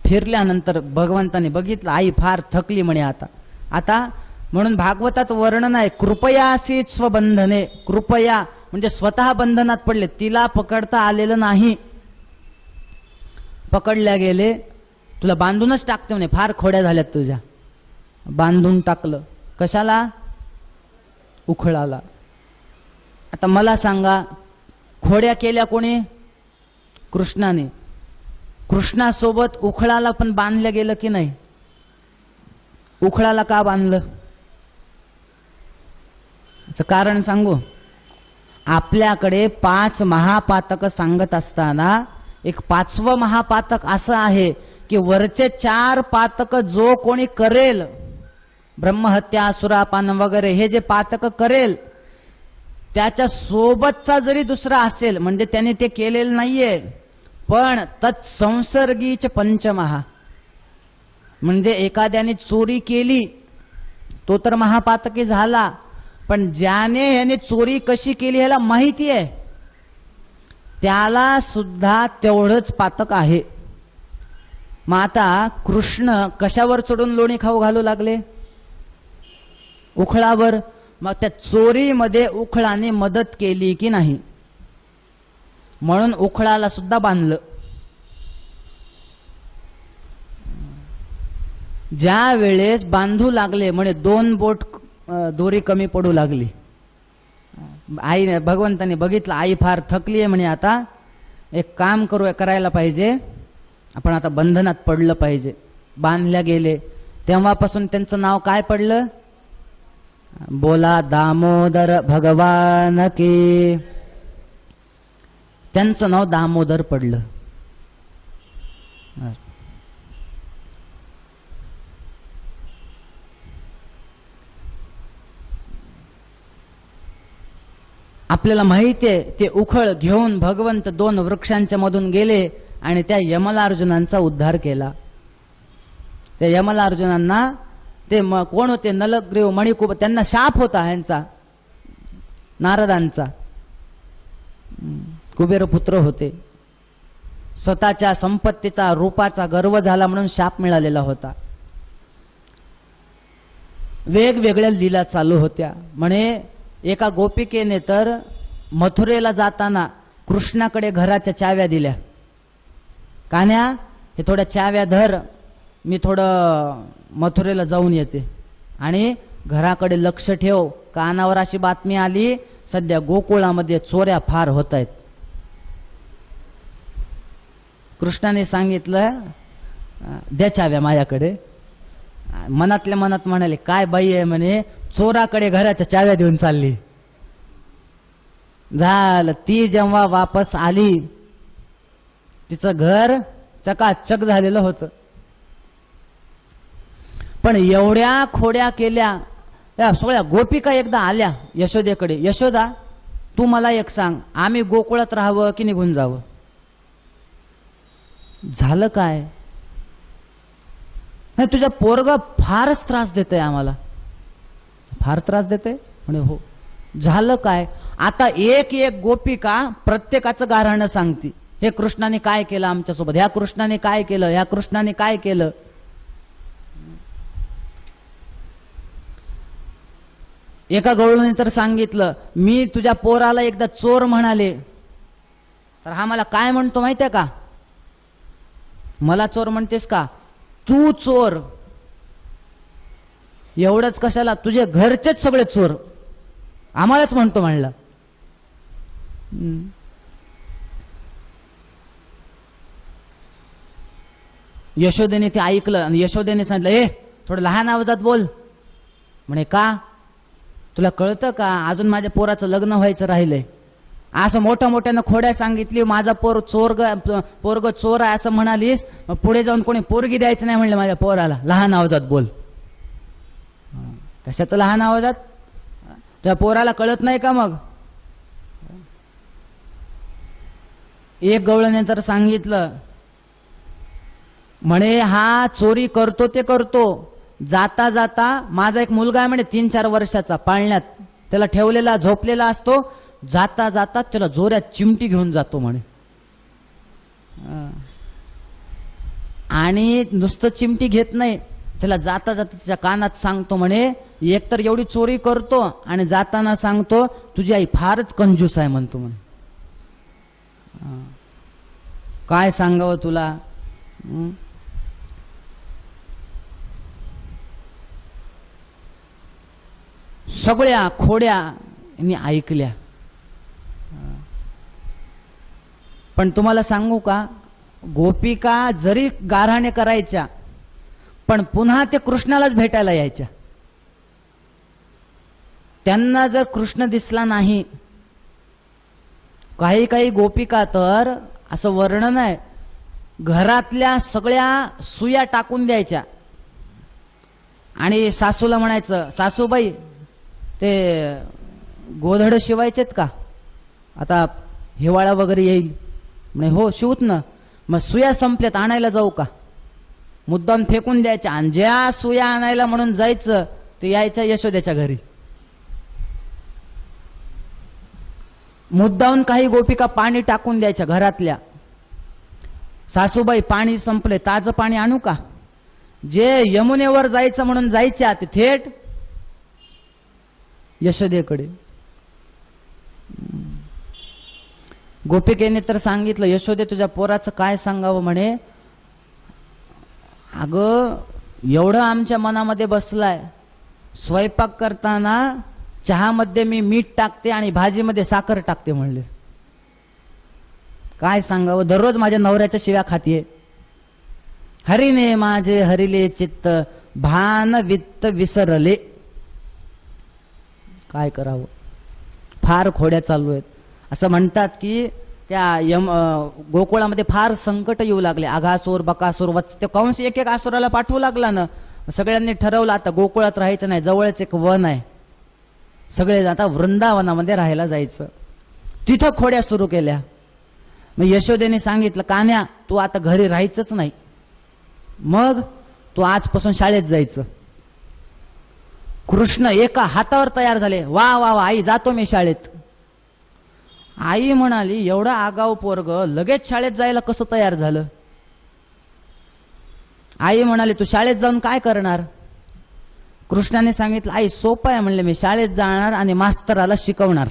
फिरल्यानंतर भगवंताने बघितलं आई फार थकली म्हणे आता म्हणून भागवतात वर्णन आहे, कृपयासी स्वबंधने. कृपया म्हणजे स्वतः बंधनात पडले, तिला पकडता आलेलं नाही. पकडल्या गेले, तुला बांधूनच टाकते म्हणे, फार खोड्या झाल्यात तुझ्या. बांधून टाकलं. कशाला? उखळाला. आता मला सांगा, खोड्या केल्या कोणी? कृष्णाने. कृष्णासोबत उखळाला पण बांधलं गेलं की नाही? उखळाला का बांधलं? याचं कारण सांगू. आपल्याकडे 5 महापातक सांगत असताना एक 5वं महापातक असं आहे की वरचे 4 पातक जो कोणी करेल, ब्रह्महत्या, सुरापान वगैरे हे जे पातक करेल, त्याच्या सोबतचा जरी दुसरा असेल म्हणजे त्याने ते केलेलं नाहीये, पण तत्संसर्गीच पंचमहा, म्हणजे एखाद्याने चोरी केली तो तर महापातकी झाला, पण ज्याने ह्याने चोरी कशी केली ह्याला माहिती आहे त्याला सुद्धा तेवढंच पातक आहे. मग आता कृष्ण कशावर चढून लोणी खाऊ घालू लागले? उखळावर. मग त्या चोरीमध्ये उखळाने मदत केली की नाही? म्हणून उखळाला सुद्धा बांधलं. ज्या वेळेस बांधू लागले म्हणे 2 बोट दोरी कमी पडू लागली. आई भगवंताने बघितलं आई फार थकली आहे म्हणे, आता एक काम करायला पाहिजे, आपण आता बंधनात पडलं पाहिजे. बांधल्या गेले. तेव्हापासून त्यांचं नाव काय पडलं? बोला दामोदर भगवान की. त्यांचं नाव दामोदर पडलं. आपल्याला माहिती आहे ते उखळ घेऊन भगवंत 2 वृक्षांच्या मधून गेले आणि त्या यमलार्जुनांचा उद्धार केला. त्या यमलार्जुनांना ते कोण होते? नलग्रीव, मणिकुब, त्यांना शाप होता ह्यांचा, नारदांचा. कुबेर पुत्र होते. स्वतःच्या संपत्तीचा, रूपाचा गर्व झाला म्हणून शाप मिळालेला होता. वेगवेगळ्या लीला चालू होत्या. म्हणे एका गोपिकेने तर मथुरेला जाताना कृष्णाकडे घराच्या चाव्या दिल्या. कान्या, हे थोड्या चाव्या धर, मी थोडं मथुरेला जाऊन येते आणि घराकडे लक्ष ठेव. कानावर अशी बातमी आली, सध्या गोकुळामध्ये चोऱ्या फार होत आहेत. कृष्णाने सांगितलं द्या चाव्या माझ्याकडे. मनातल्या मनात म्हणाले काय बाई आहे म्हणे, चोराकडे घराच्या चाव्या देऊन चालली. झालं. ती जेव्हा वापस आली तिचं घर चकाचक झालेलं होतं. पण एवढ्या खोड्या केल्या. त्या सगळ्या गोपिका एकदा आल्या यशोदेकडे. यशोदा, तू मला एक सांग, आम्ही गोकुळात राहावं की निघून जावं? झालं काय? नाही, तुझ्या पोरगा फारच त्रास देतंय आम्हाला. फार त्रास देते म्हणे. हो. झालं काय? आता एक एक गोपिका प्रत्येकाचं गाऱ्हाणं सांगती. हे कृष्णाने काय केलं आमच्यासोबत, ह्या कृष्णाने काय केलं, ह्या कृष्णाने काय केलं. एका गवळीने तर सांगितलं, मी तुझ्या पोराला एकदा चोर म्हणाले तर हा मला काय म्हणतो माहितीये का? मला चोर म्हणतेस का? तू चोर. एवढंच कशाला, तुझे घरचेच सगळे चोर, आम्हालाच म्हणतो म्हणला. यशोदेने ते ऐकलं आणि यशोदेने सांगितलं, ए थोडं लहान आवाजात बोल. म्हणे का, तुला कळतं का अजून माझ्या पोराचं लग्न व्हायचं राहिलंय. असं मोठ्या मोठ्यानं खोड्या सांगितली, माझा पोरग चोर आहे असं म्हणालीस, मग पुढे जाऊन कोणी पोरगी द्यायचं नाही म्हणलं माझ्या पोराला. लहान आवाजात बोल. कशाचं लहान आवाजात, तुझ्या पोराला कळत नाही का मग. एक गवळणे तर सांगितलं, म्हणे हा चोरी करतो ते करतो, जाता जाता माझा एक मुलगा आहे म्हणे 3-4 वर्षाचा पाळण्यात, त्याला ठेवलेला झोपलेला असतो, जाता जाता त्याला जोरात चिमटी घेऊन जातो म्हणे. आणि नुसतं चिमटी घेत नाही, त्याला जाता जाता त्याच्या कानात सांगतो म्हणे, एकतर एवढी चोरी करतो आणि जाताना सांगतो तुझी आई फारच कंजूस आहे म्हणतो म्हणे. काय सांगावं तुला. सगळ्या खोड्या यांनी ऐकल्या. पण तुम्हाला सांगू का, गोपिका जरी गाऱ्हाणे करायच्या पण पुन्हा ते कृष्णालाच भेटायला यायच्या. त्यांना जर कृष्ण दिसला नाही, काही काही गोपिका तर असं वर्णन आहे, घरातल्या सगळ्या सुया टाकून द्यायच्या आणि सासूला म्हणायचं, सासूबाई ते गोधड शिवायचेत का, आता हिवाळा वगैरे येईल. म्हणे हो शिवत ना. मग सुया संपल्यात, आणायला जाऊ का. मुद्दाम फेकून द्यायच्या आणि ज्या सुया आणायला म्हणून जायचं ते यायच्या यशोदेच्या घरी. मुद्दाहून काही गोपिका पाणी टाकून द्यायच्या घरातल्या. सासूबाई पाणी संपले, ताजं पाणी आणू का. जे यमुनेवर जायचं म्हणून जायच्या ते थेट यशोदेकडे. गोपिकेने तर सांगितलं, यशोदे तुझ्या पोराचं काय सांगावं. म्हणे अगं एवढं आमच्या मनामध्ये बसलाय, स्वयंपाक करताना चहामध्ये मी मीठ टाकते आणि भाजीमध्ये साखर टाकते म्हणले. काय सांगावं, दररोज माझ्या नवऱ्याच्या शिव्या खातीये. हरीने माझे हरिले चित्त, भान वित्त विसरले. काय करावं, फार खोड्या चालू आहेत. असं म्हणतात की त्या गोकुळामध्ये फार संकट येऊ लागले. आघासूर, बकासूर, वत्स, ते कंस एक आसुराला पाठवू लागला ना. सगळ्यांनी ठरवलं आता गोकुळात राहायचं नाही, जवळच एक वन आहे, सगळे आता वृंदावनामध्ये राहायला जायचं. तिथं खोड्या सुरू केल्या. मग यशोदेने सांगितलं, कान्या तू आता घरी राहायचंच नाही, मग तू आजपासून शाळेत जायचं. कृष्ण एका हातावर तयार झाले, वा वा वा आई जातो मी शाळेत. आई म्हणाली, एवढा आगाऊ पोरग लगेच शाळेत जायला कसं तयार झालं. आई म्हणाली, तू शाळेत जाऊन काय करणार. कृष्णाने सांगितलं, आई सोपं आहे म्हणले, मी शाळेत जाणार आणि मास्तराला शिकवणार.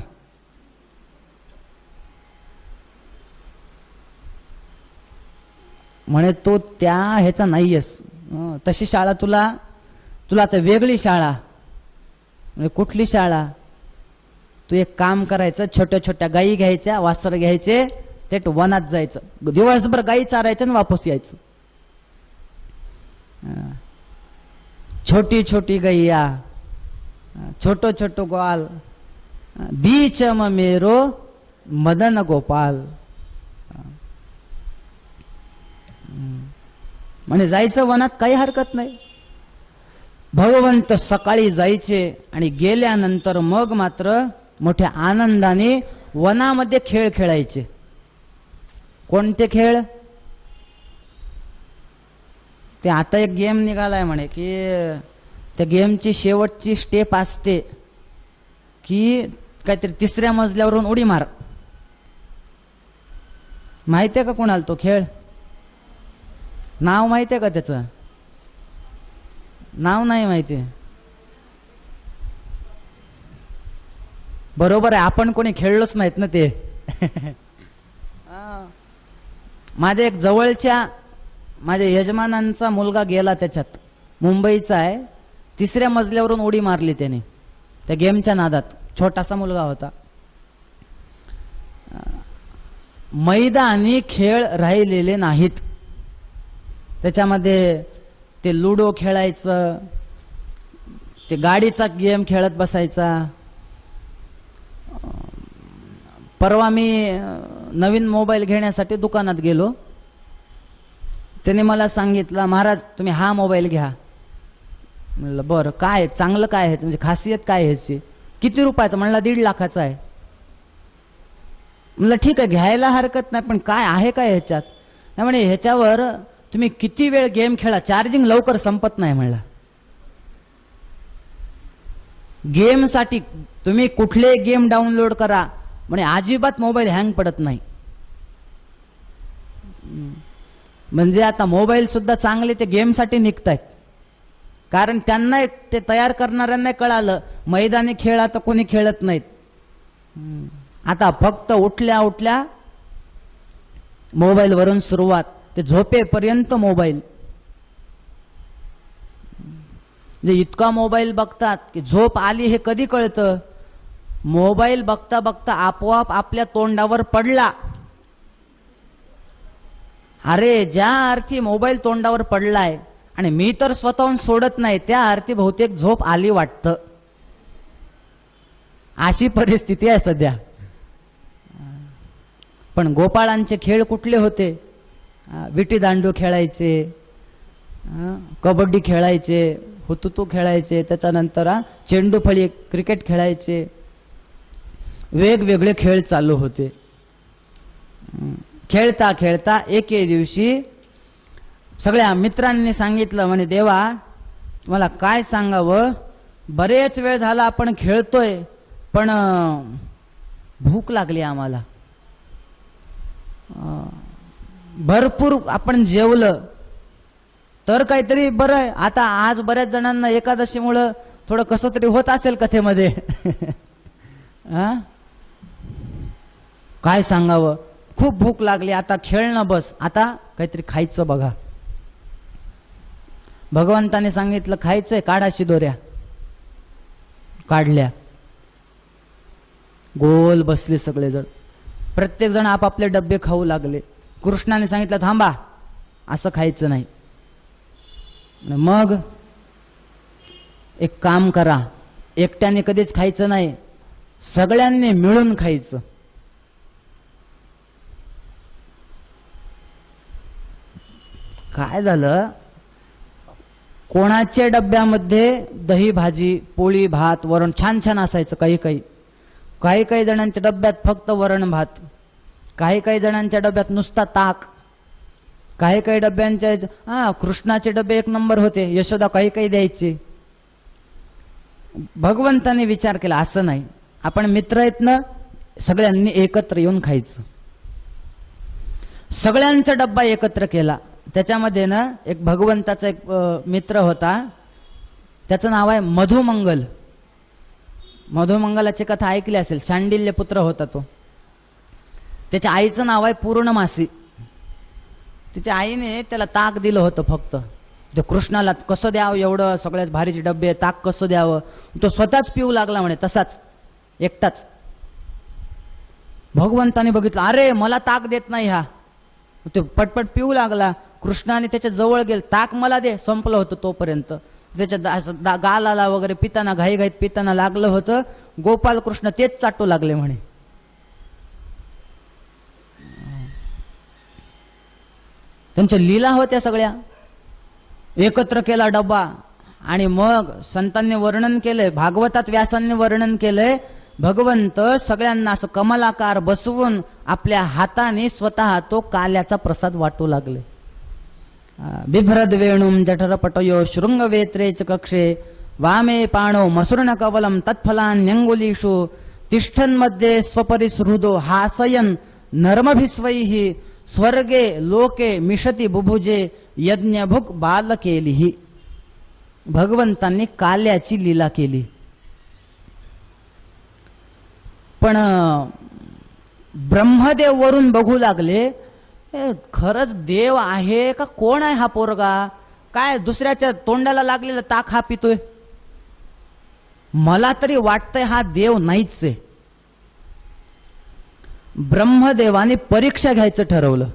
म्हणे तो त्या ह्याचा नाहीयेस, तशी शाळा तुला आता वेगळी शाळा. म्हणजे कुठली शाळा. तू एक काम करायचं, छोट्या छोट्या गायी घ्यायच्या, वासर घ्यायचे, थेट वनात जायचं, दिवसभर गायी चारायचं आणि वापस यायचं. छोटी छोटी गैया, छोटो छोटो ग्वाल, बीच म मेरो मदन गोपाल. म्हणजे जायचं वनात, काही हरकत नाही. भगवंत सकाळी जायचे आणि गेल्यानंतर मग मात्र मोठ्या आनंदाने वनामध्ये खेळ खेळायचे. कोणते खेळ. ते आता एक गेम निघालाय म्हणे की त्या गेमची शेवटची स्टेप असते की काहीतरी 3ऱ्या मजल्यावरून उडी मार. माहिती आहे का कोणाला तो खेळ. नाव माहिती आहे का त्याचं. नाव नाही माहिती. बरोबर आहे, आपण कोणी खेळलोच नाहीत ना ते. माझ्या एक जवळच्या माझ्या यजमानांचा मुलगा गेला त्याच्यात, मुंबईचा आहे. 3ऱ्या मजल्यावरून उडी मारली त्याने त्या गेमच्या नादात. छोटासा मुलगा होता. मैदानी खेळ राहिलेले नाहीत. त्याच्यामध्ये ते लुडो खेळायचं, ते गाडीचा गेम खेळत बसायचा. परवा मी नवीन मोबाईल घेण्यासाठी दुकानात गेलो. त्याने मला सांगितलं, महाराज तुम्ही हा मोबाईल घ्या. म्हणलं बरं, काय चांगलं काय आहे म्हणजे खासियत काय ह्याची? किती रुपयाचा? म्हणला 1.5 लाखाचा आहे. म्हणलं ठीक आहे, घ्यायला हरकत नाही, पण काय आहे काय ह्याच्यात? नाही म्हणे ह्याच्यावर तुम्ही किती वेळ गेम खेळा, चार्जिंग लवकर संपत नाही. म्हणला गेमसाठी तुम्ही कुठले गेम डाउनलोड करा, म्हणे अजिबात मोबाईल हँग पडत नाही. म्हणजे आता मोबाईल सुद्धा चांगले ते गेमसाठी निघतायत, कारण त्यांना ते तयार करणाऱ्यांना कळालं मैदानी खेळ आता कोणी खेळत नाहीत. आता फक्त उठल्या उठल्या मोबाईलवरून सुरुवात ते झोपेपर्यंत मोबाईल. म्हणजे इतका मोबाईल बघतात की झोप आली हे कधी कळतं? मोबाईल बघता बघता आपोआप आपल्या तोंडावर पडला. अरे ज्या अर्थी मोबाईल तोंडावर पडलाय आणि मी तर स्वतःहून सोडत नाही, त्या अर्थी बहुतेक झोप आली वाटतं. अशी परिस्थिती आहे सध्या. पण गोपाळांचे खेळ कुठले होते? विटी दांडू खेळायचे, कबड्डी खेळायचे, हुतुतू खेळायचे, त्याच्यानंतर चेंडू फळी क्रिकेट खेळायचे. वेगवेगळे खेळ चालू होते. खेळता खेळता एके दिवशी सगळ्या मित्रांनी सांगितलं, म्हणे देवा मला काय सांगावं, बरेच वेळ झाला आपण खेळतोय, पण भूक लागली आम्हाला. भरपूर आपण जेवलं तर काहीतरी बरं आहे. आता आज बऱ्याच जणांना एकादशीमुळं थोडं कसं तरी होत असेल कथेमध्ये. काय सांगावं, खूप भूक लागली, आता खेळणं बस, आता काहीतरी खायचं बघा. भगवंताने सांगितलं खायचंय, काढा शिदोऱ्या. काढल्या, गोल बसले सगळेजण, प्रत्येक जण आपापले डब्बे खाऊ लागले. कृष्णाने सांगितलं थांबा, असं खायचं नाही. मग एक काम करा, एकट्याने कधीच खायचं नाही, सगळ्यांनी मिळून खायचं. काय झालं, कोणाच्या डब्यामध्ये दही भाजी पोळी भात वरण छान छान असायचं. काही काही जणांच्या डब्यात फक्त वरण भात, काही जणांच्या डब्यात नुसता ताक, काही डब्यांच्या कृष्णाचे डबे एक नंबर होते, यशोदा काही द्यायचे. भगवंताने विचार केला असं नाही, आपण मित्र आहेत ना, सगळ्यांनी एकत्र येऊन खायचं. सगळ्यांचा डब्बा एकत्र केला. त्याच्यामध्ये ना एक भगवंताचा एक मित्र होता, त्याचं नाव आहे मधुमंगल. मधुमंगलाची कथा ऐकली असेल, शांडिल्य पुत्र होता तो. त्याच्या आईचं नाव आहे पूर्णमासी. तिच्या आईने त्याला ताक दिलं होतं फक्त. ते कृष्णाला कसं द्यावं, एवढं सगळ्यात भारीचे डब्बे, ताक कसं द्यावं, तो स्वतःच पिऊ लागला म्हणे, तसाच एकटाच. भगवंताने बघितलं, अरे मला ताक देत नाही हा, तो पटपट पिऊ लागला. कृष्णाने त्याच्या जवळ गेल, ताक मला दे, संपलं होतं तोपर्यंत. त्याच्या गालाला वगैरे पिताना घाईघाईत पिताना लागलं होतं. गोपाल कृष्ण तेच चाटू लागले म्हणे. त्यांच्या लीला होत्या सगळ्या. एकत्र केला डब्बा आणि मग संतांनी वर्णन केलंय, भागवतात व्यासांनी वर्णन केलंय, भगवंत सगळ्यांना असं कमलाकार बसवून आपल्या हाताने स्वतः तो काल्याचा प्रसाद वाटू लागले. बिभ्रद वेणुम जठरपटयो शृंगवेत्रेच कक्षे वामे पाणो मसुर्ण कवलम तत्फलान्यंगुलीषु तिष्ठन्मध्ये स्वपरिसृदो हासयन नर्मभिस्वैः स्वर्गे लोके मिषति बुभुजे यज्ञभुक बालकेलिहि. भगवंतांनी काल्याची लीला केली. पण ब्रह्मदेव वरून बघू लागले, खरंच देव आहे का कोण आहे हा पोरगा, काय दुसऱ्याच्या तोंडाला लागलेला ताक हा पितोय. मला तरी वाटतंय हा देव नाहीच आहे. ब्रह्मदेवाने परीक्षा घ्यायचं ठरवलं.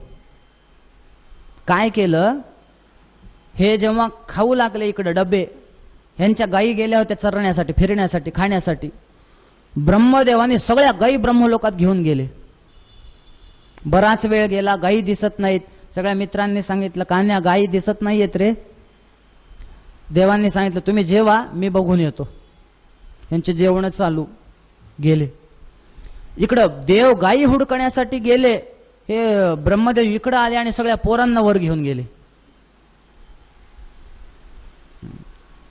काय केलं, हे जेव्हा खाऊ लागले इकडे डबे, ह्यांच्या गायी गेल्या होत्या चरण्यासाठी, फिरण्यासाठी, खाण्यासाठी, ब्रह्मदेवाने सगळ्या गायी ब्रह्मलोकात घेऊन गेले. बराच वेळ गेला, गायी दिसत नाहीत. सगळ्या मित्रांनी सांगितलं, कान्या गायी दिसत नाहीयेत रे. देवांनी सांगितलं तुम्ही जेवा, मी बघून येतो. यांचे जेवण चालू. गेले इकडं, देव गायी हुडकण्यासाठी गेले, हे ब्रह्मदेव इकडं आले आणि सगळ्या पोरांना वर घेऊन गेले.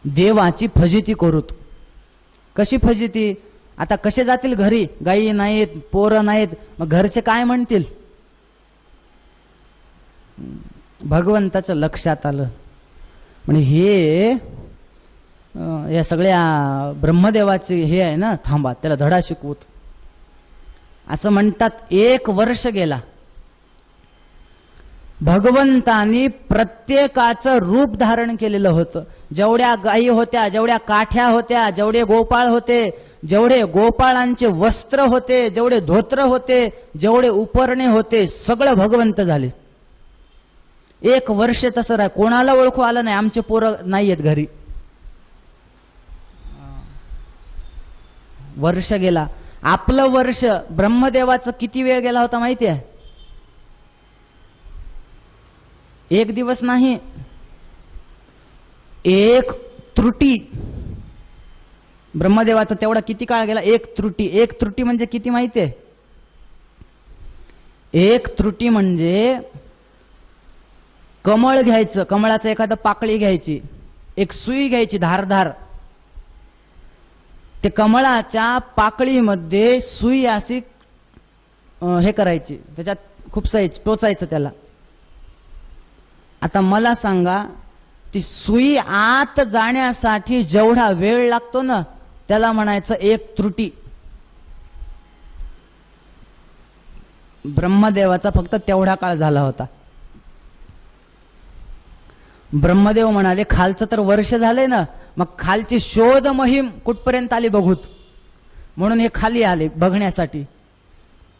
देवाची फजिती करूत. कशी फजिती? आता कसे जातील घरी? गायी नाहीत, पोरं नाहीत, मग घरचे काय म्हणतील? भगवंताचं लक्षात आलं, म्हणजे हे या सगळ्या ब्रह्मदेवाचे हे आहे ना, थांबा त्याला धडा शिकवूत. असं म्हणतात. 1 वर्ष गेला. भगवंतानी प्रत्येकाचं रूप धारण केलेलं होतं. जेवढ्या गायी होत्या, जेवढ्या काठ्या होत्या, जेवढे गोपाळ होते, जेवढे गोपाळांचे वस्त्र होते, जेवढे धोत्र होते, जेवढे उपरणे होते, सगळं भगवंत झाले. 1 वर्ष तसं राह, कोणाला ओळखू आलं नाही, आमचे पोरं नाहीयेत घरी. वर्ष गेला. आपलं वर्ष ब्रह्मदेवाचं किती वेळ गेला होता माहिती आहे? 1 दिवस नाही, 1 त्रुटी. ब्रह्मदेवाचा तेवढा किती काळ गेला? 1 त्रुटी. 1 त्रुटी म्हणजे किती माहिती आहे? 1 त्रुटी म्हणजे कमळ घ्यायचं, कमळाचं एखादं पाकळी घ्यायची, एक सुई घ्यायची धारधार, ते कमळाच्या पाकळीमध्ये सुई अशी हे करायची, त्याच्यात खुपसायची, टोचायचं त्याला. आता मला सांगा, ती सुई आत जाण्यासाठी जेवढा वेळ लागतो ना, त्याला म्हणायचं 1 त्रुटी. ब्रह्मदेवाचा फक्त तेवढा काळ झाला होता. ब्रह्मदेव म्हणाले, खालचं तर वर्ष झाले ना, मग खालची शोध मोहीम कुठपर्यंत आली बघूत, म्हणून हे खाली आले बघण्यासाठी.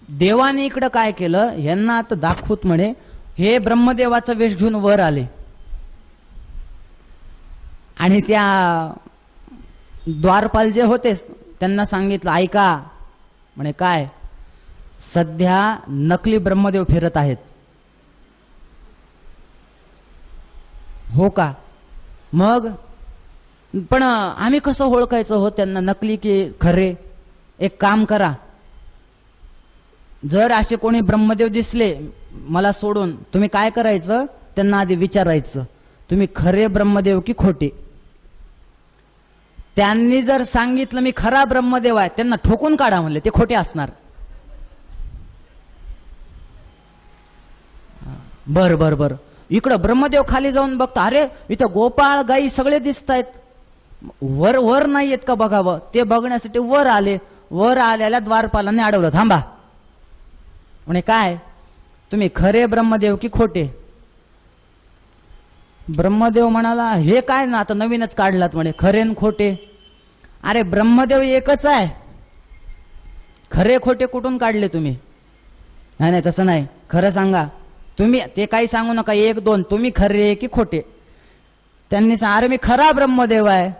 देवाने इकडं काय केलं, यांना आता दाखवत म्हणे. हे ब्रह्मदेवाचा वेश घेऊन वर आले आणि त्या द्वारपाल जे होते त्यांना सांगितलं, ऐका म्हणे, काय? सध्या नकली ब्रह्मदेव फिरत आहेत. हो का? मग पण आम्ही कसं ओळखायचं हो त्यांना, नकली की खरे? एक काम करा, जर असे कोणी ब्रह्मदेव दिसले मला सोडून, तुम्ही काय करायचं, त्यांना आधी विचारायचं, तुम्ही खरे ब्रह्मदेव की खोटे? त्यांनी जर सांगितलं मी खरा ब्रह्मदेव आहे, त्यांना ठोकून काढा म्हणले, ते खोटे असणार. बर बर बर. इकडं ब्रह्मदेव खाली जाऊन बघतो, अरे इथं गोपाळ गाई सगळे दिसत आहेत, वर वर नाही येत का बघावं. ते बघण्यासाठी वर आले. वर आल्याला द्वारपालांनी अडवलं, थांबा म्हणे, काय तुम्ही खरे ब्रह्मदेव की खोटे? ब्रह्मदेव म्हणाला, हे काय ना आता नवीनच काढलात म्हणे, खरे न खोटे. अरे ब्रह्मदेव एकच आहे, खरे खोटे कुठून काढले तुम्ही? नाही नाही तसं नाही, खरं सांगा तुम्ही. ते काही सांगू नका, 1 2, तुम्ही खरे की खोटे? त्यांनी सांग, अरे मी खरा ब्रह्मदेव आहे.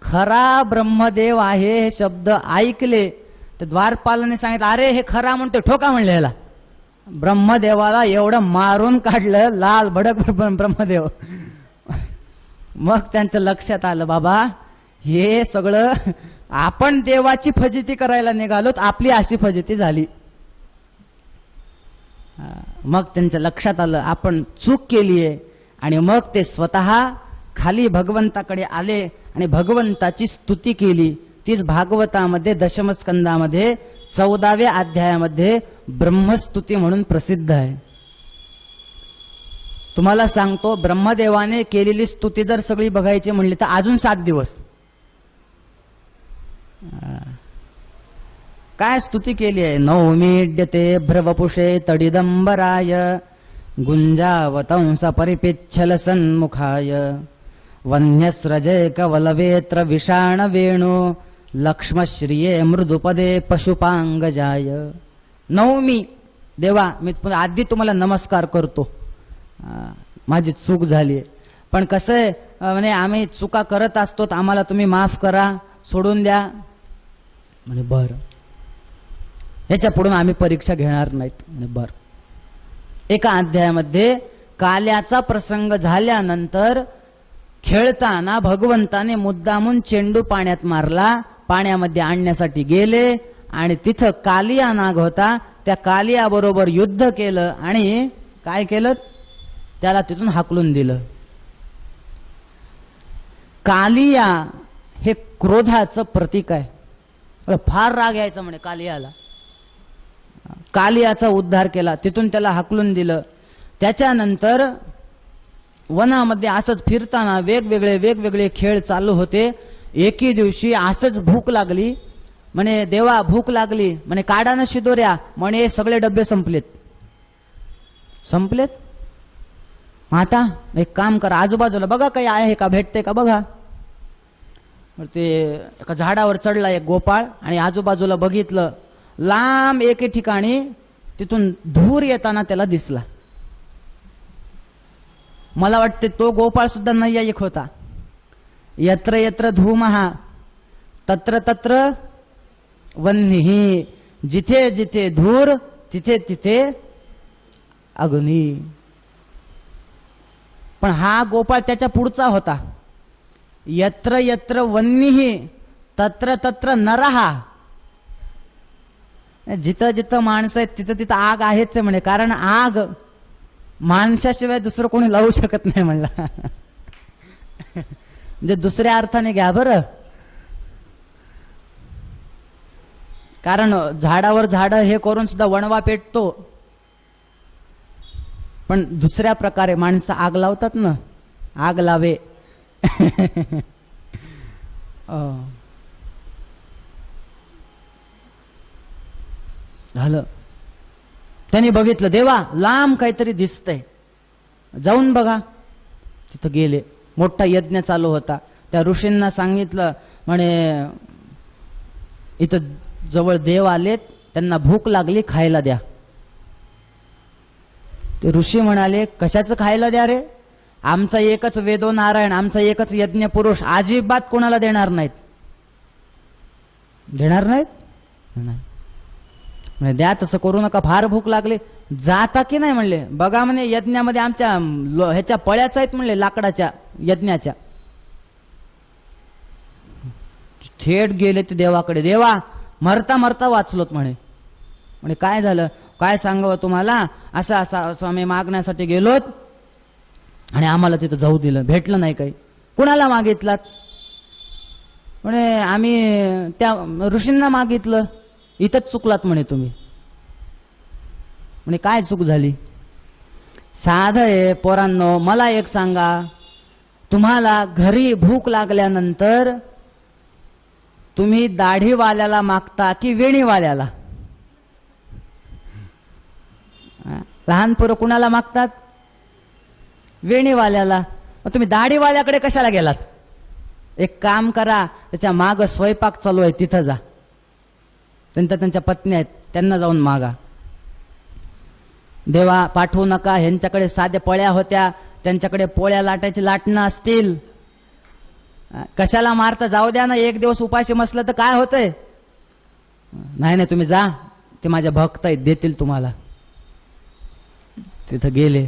खरा ब्रह्मदेव आहे हे शब्द ऐकले तर द्वारपालाने सांगितलं, अरे हे खरा म्हणतो, ठोका म्हणले ह्याला. ब्रह्मदेवाला एवढं मारून काढलं, लाल भडक ब्रह्मदेव. मग त्यांचं लक्षात आलं, बाबा हे सगळं आपण देवाची फजिती करायला निघालोत, आपली अशी फजिती झाली. मग त्यांच्या लक्षात आलं आपण चूक केली आहे, आणि मग ते स्वतः खाली भगवंताकडे आले आणि भगवंताची स्तुती केली. तीच भागवतामध्ये दशमस्कंदामध्ये 14व्या अध्यायामध्ये ब्रह्मस्तुती म्हणून प्रसिद्ध आहे. तुम्हाला सांगतो, ब्रह्मदेवाने केलेली स्तुती जर सगळी बघायची म्हणली तर अजून 7 दिवस. काय स्तुती केली आहे? नौमीड्यते भ्रवपुषे तडिदंबराय गुंजावतंस परिपिच्छल सन्मुखाय वन्यस्रजे कवलवेत्र विषाण वेणु लक्ष्मश्रिये मृदुपदे पशुपांगजाय. नवमी देवा, मी आधी तुम्हाला नमस्कार करतो, माझी चूक झाली. पण कसं आहे म्हणे आम्ही चुका करत असतो, आम्हाला तुम्ही माफ करा, सोडून द्या. म्हणे बरं, ह्याच्या पुढून आम्ही परीक्षा घेणार नाहीत. म्हणे बरं. एका अध्यायामध्ये काल्याचा प्रसंग झाल्यानंतर खेळताना भगवंताने मुद्दामून चेंडू पाण्यात मारला, पाण्यामध्ये आणण्यासाठी गेले आणि तिथं कालिया नाग होता, त्या कालिया बरोबर युद्ध केलं आणि काय केलं, त्याला तिथून हाकलून दिलं. कालिया हे क्रोधाचं प्रतीक आहे. फार राग यायचा म्हणे कालियाला. कालियाचा उद्धार केला, तिथून त्याला हाकलून दिलं. त्याच्यानंतर वनामध्ये असंच फिरताना वेगवेगळे खेळ चालू होते. एके दिवशी असंच भूक लागली. म्हणे देवा भूक लागली, म्हणे काढा ना शिदोऱ्या. म्हणे सगळे डबे संपलेत. आता एक काम करा, आजूबाजूला बघा काही आहे का, भेटते का बघा. ते एका झाडावर चढला एक गोपाळ आणि आजूबाजूला बघितलं. लांब एके ठिकाणी तिथून धूर येताना त्याला दिसला. मला वाटते तो गोपाळ सुद्धा नैयायिक होता. यत्र यत्र धूमः तत्र तत्र वह्निः, जिथे जिथे धूर तिथे तिथे अग्नी. पण हा गोपाळ त्याच्या पुढचा होता. यत्र यत्र वह्निः तत्र तत्र नरः. जिथं जिथं माणसं आहेत तिथं तिथं आग आहेच आहे म्हणे, कारण आग माणसाशिवाय दुसरं कोणी लावू शकत नाही म्हणला. म्हणजे दुसऱ्या अर्थाने घ्या बरं, कारण झाडावर झाड हे करून सुद्धा वणवा पेटतो, पण दुसऱ्या प्रकारे माणसं आग लावतात ना, आग लावे. झालं. त्यांनी बघितलं देवा लांब काहीतरी दिसतंय, जाऊन बघा. तिथं गेले. मोठा यज्ञ चालू होता. त्या ऋषींना सांगितलं, म्हणे इथं जवळ देव आलेत, त्यांना भूक लागली, खायला द्या. ते ऋषी म्हणाले कशाचं खायला द्या रे, आमचा एकच वेदो नारायण, आमचा एकच यज्ञ पुरुष, अजिबात कोणाला देणार नाहीत. देणार नाहीत म्हणजे द्या, तसं करू नका, फार भूक लागली. जाता की नाही म्हणले, बघा म्हणे यज्ञामध्ये आमच्या ह्याच्या पळ्याच आहेत म्हणले, लाकडाच्या यज्ञाच्या. थेट गेले ते देवाकडे. देवा मरता मरता वाचलोत म्हणे. म्हणे काय झालं, काय सांगावं तुम्हाला, असं असं असं आम्ही मागण्यासाठी गेलोत आणि आम्हाला तिथं जाऊ दिलं, भेटलं नाही काही. कुणाला मागितलात. म्हणे आम्ही त्या ऋषींना मागितलं. इथंच चुकलात म्हणे तुम्ही. म्हणे काय चूक झाली. साधं आहे पोरांनो, मला एक सांगा, तुम्हाला घरी भूक लागल्यानंतर तुम्ही दाढीवाल्याला मागता की वेणीवाल्याला. लहान पोरं कुणाला मागतात, वेणीवाल्याला. मग तुम्ही दाढीवाल्याकडे कशाला गेलात. एक काम करा, त्याच्या माग स्वयंपाक चालू आहे तिथं जा, त्यांच्या पत्नी आहेत त्यांना जाऊन मागा. देवा पाठवू नका, ह्यांच्याकडे साध्या पळ्या होत्या, त्यांच्याकडे पोळ्या लाटायची लाटणं असतील, कशाला मारता, जाऊ द्या ना, एक दिवस उपाशी मसलं तर काय होतंय. नाही नाही तुम्ही जा, ते माझ्या भक्त आहेत, देतील तुम्हाला. तिथं गेले.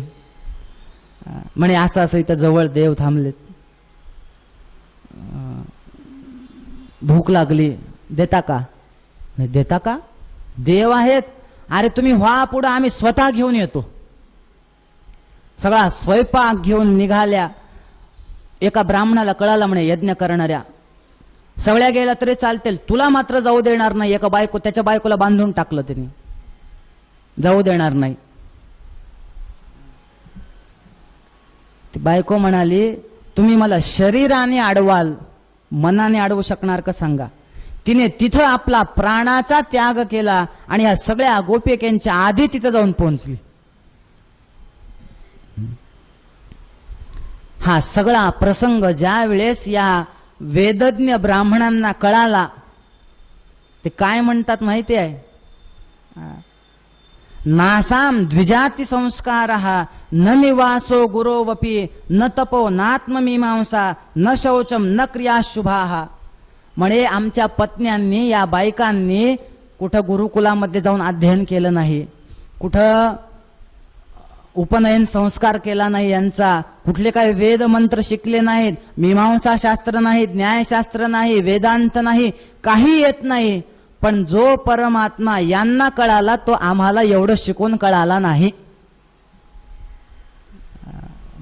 म्हणे असं असं इथं जवळ देव थांबलेत, भूक लागली, देता का. देता का, देव आहेत. अरे तुम्ही व्हा पुढं, आम्ही स्वतः घेऊन येतो. सगळा स्वयंपाक घेऊन निघाल्या. एका ब्राह्मणाला कळाला म्हणे यज्ञ करणाऱ्या, सगळ्या गेल्या तरी चालतील, तुला मात्र जाऊ देणार नाही. एका बायको, त्याच्या बायकोला बांधून टाकलं त्यांनी, जाऊ देणार नाही. ती बायको म्हणाली तुम्ही मला शरीराने अडवाल, मनाने अडवू शकणार का सांगा. तिने तिथं आपला प्राणाचा त्याग केला आणि या सगळ्या गोपिकांच्या आधी तिथं जाऊन पोहोचली. हा सगळा प्रसंग ज्या वेळेस या वेदज्ञ ब्राह्मणांना कळाला, ते काय म्हणतात माहिती आहे, नासाम द्विजाती संस्कारः न निवासो गुरोवपी न तपो नात्ममीमांसा न शौचम न क्रिया शुभाहा. म्हणे आमच्या पत्न्यांनी, या बायकांनी कुठं गुरुकुलामध्ये जाऊन अध्ययन केलं नाही, कुठं उपनयन संस्कार केला नाही, यांचा कुठले काही वेद मंत्र शिकले नाहीत, मीमांसा शास्त्र नाही, न्यायशास्त्र नाही, वेदांत नाही, काही येत नाही. पण जो परमात्मा यांना कळाला तो आम्हाला एवढं शिकून कळाला नाही.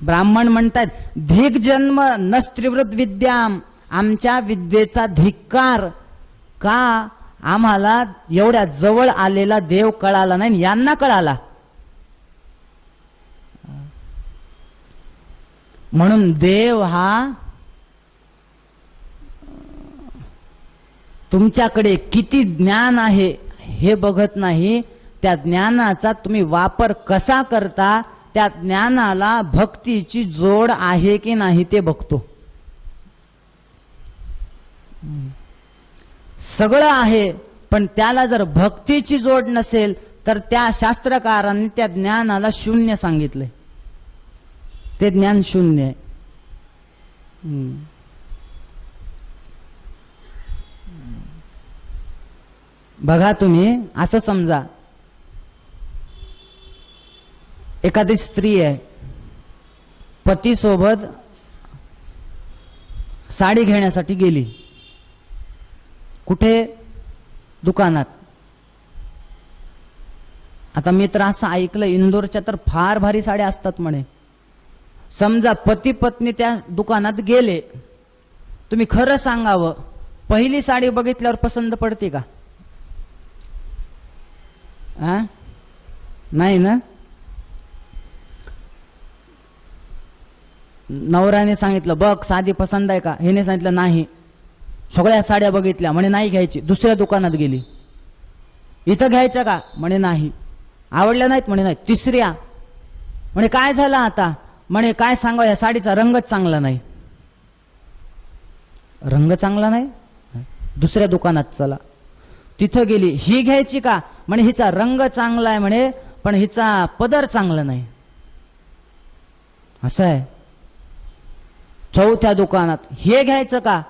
ब्राह्मण म्हणतात धिक जन्म नस्त्रिवृत विद्याम. आमच्या विद्येचा धिक्कार का, आम्हाला एवढ्या जवळ आलेला देव कळाला नाही, यांना कळाला. म्हणून देव हा तुमच्याकडे किती ज्ञान आहे हे बघत नाही, त्या ज्ञानाचा तुम्ही वापर कसा करता, त्या ज्ञानाला भक्तीची जोड आहे की नाही ते बघतो. सगळं आहे पण त्याला जर भक्तीची जोड नसेल तर त्या शास्त्रकारांनी त्या ज्ञानाला शून्य सांगितलंय. ते ज्ञान शून्य आहे. बघा तुम्ही असं समजा, एखादी स्त्री आहे, पती सोबत साडी घेण्यासाठी गेली. कुठे? दुकानात. आता मी तर असं ऐकलं इंदोरच्या तर फार भारी साड्या असतात म्हणे. समजा पती पत्नी त्या दुकानात गेले, तुम्ही खरं सांगावं, पहिली साडी बघितल्यावर पसंत पडते का? नाही ना. नवऱ्याने सांगितलं बघ साडी पसंत आहे का, हिने सांगितलं नाही, सगळ्या साड्या बघितल्या, म्हणे नाही घ्यायची. दुसऱ्या दुकानात गेली, इथं घ्यायचं का, म्हणे नाही. आवडल्या नाहीत, म्हणे नाही. तिसऱ्या, म्हणे काय झालं आता, म्हणे काय सांगा, या साडीचा रंगच चांगला नाही. रंग चांगला नाही, दुसऱ्या दुकानात चला. तिथं गेली, ही घ्यायची का, म्हणे हिचा रंग चांगला आहे म्हणे, पण हिचा पदर चांगला नाही. असं आहे. चौथ्या दुकानात हे घ्यायचं का,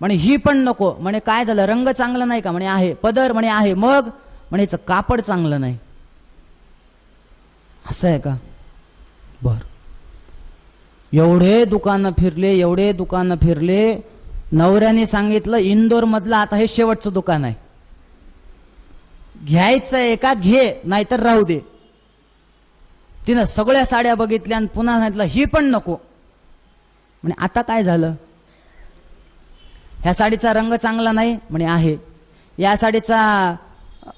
म्हणे ही पण नको, म्हणे काय झालं, रंग चांगला नाही का, म्हणे आहे. पदर, म्हणे आहे. मग, म्हणे हिचं कापड चांगलं नाही. असं आहे का? बर. एवढे दुकानं फिरले, एवढे दुकानं फिरले. नवऱ्याने सांगितलं इंदोर मधलं आता हे शेवटचं दुकान आहे, घ्यायचं आहे का घे, नाहीतर राहू दे. तिनं सगळ्या साड्या बघितल्या आणि पुन्हा सांगितलं ही पण नको. म्हणे आता काय झालं, ह्या साडीचा रंग चांगला नाही, म्हणे आहे. या साडीचा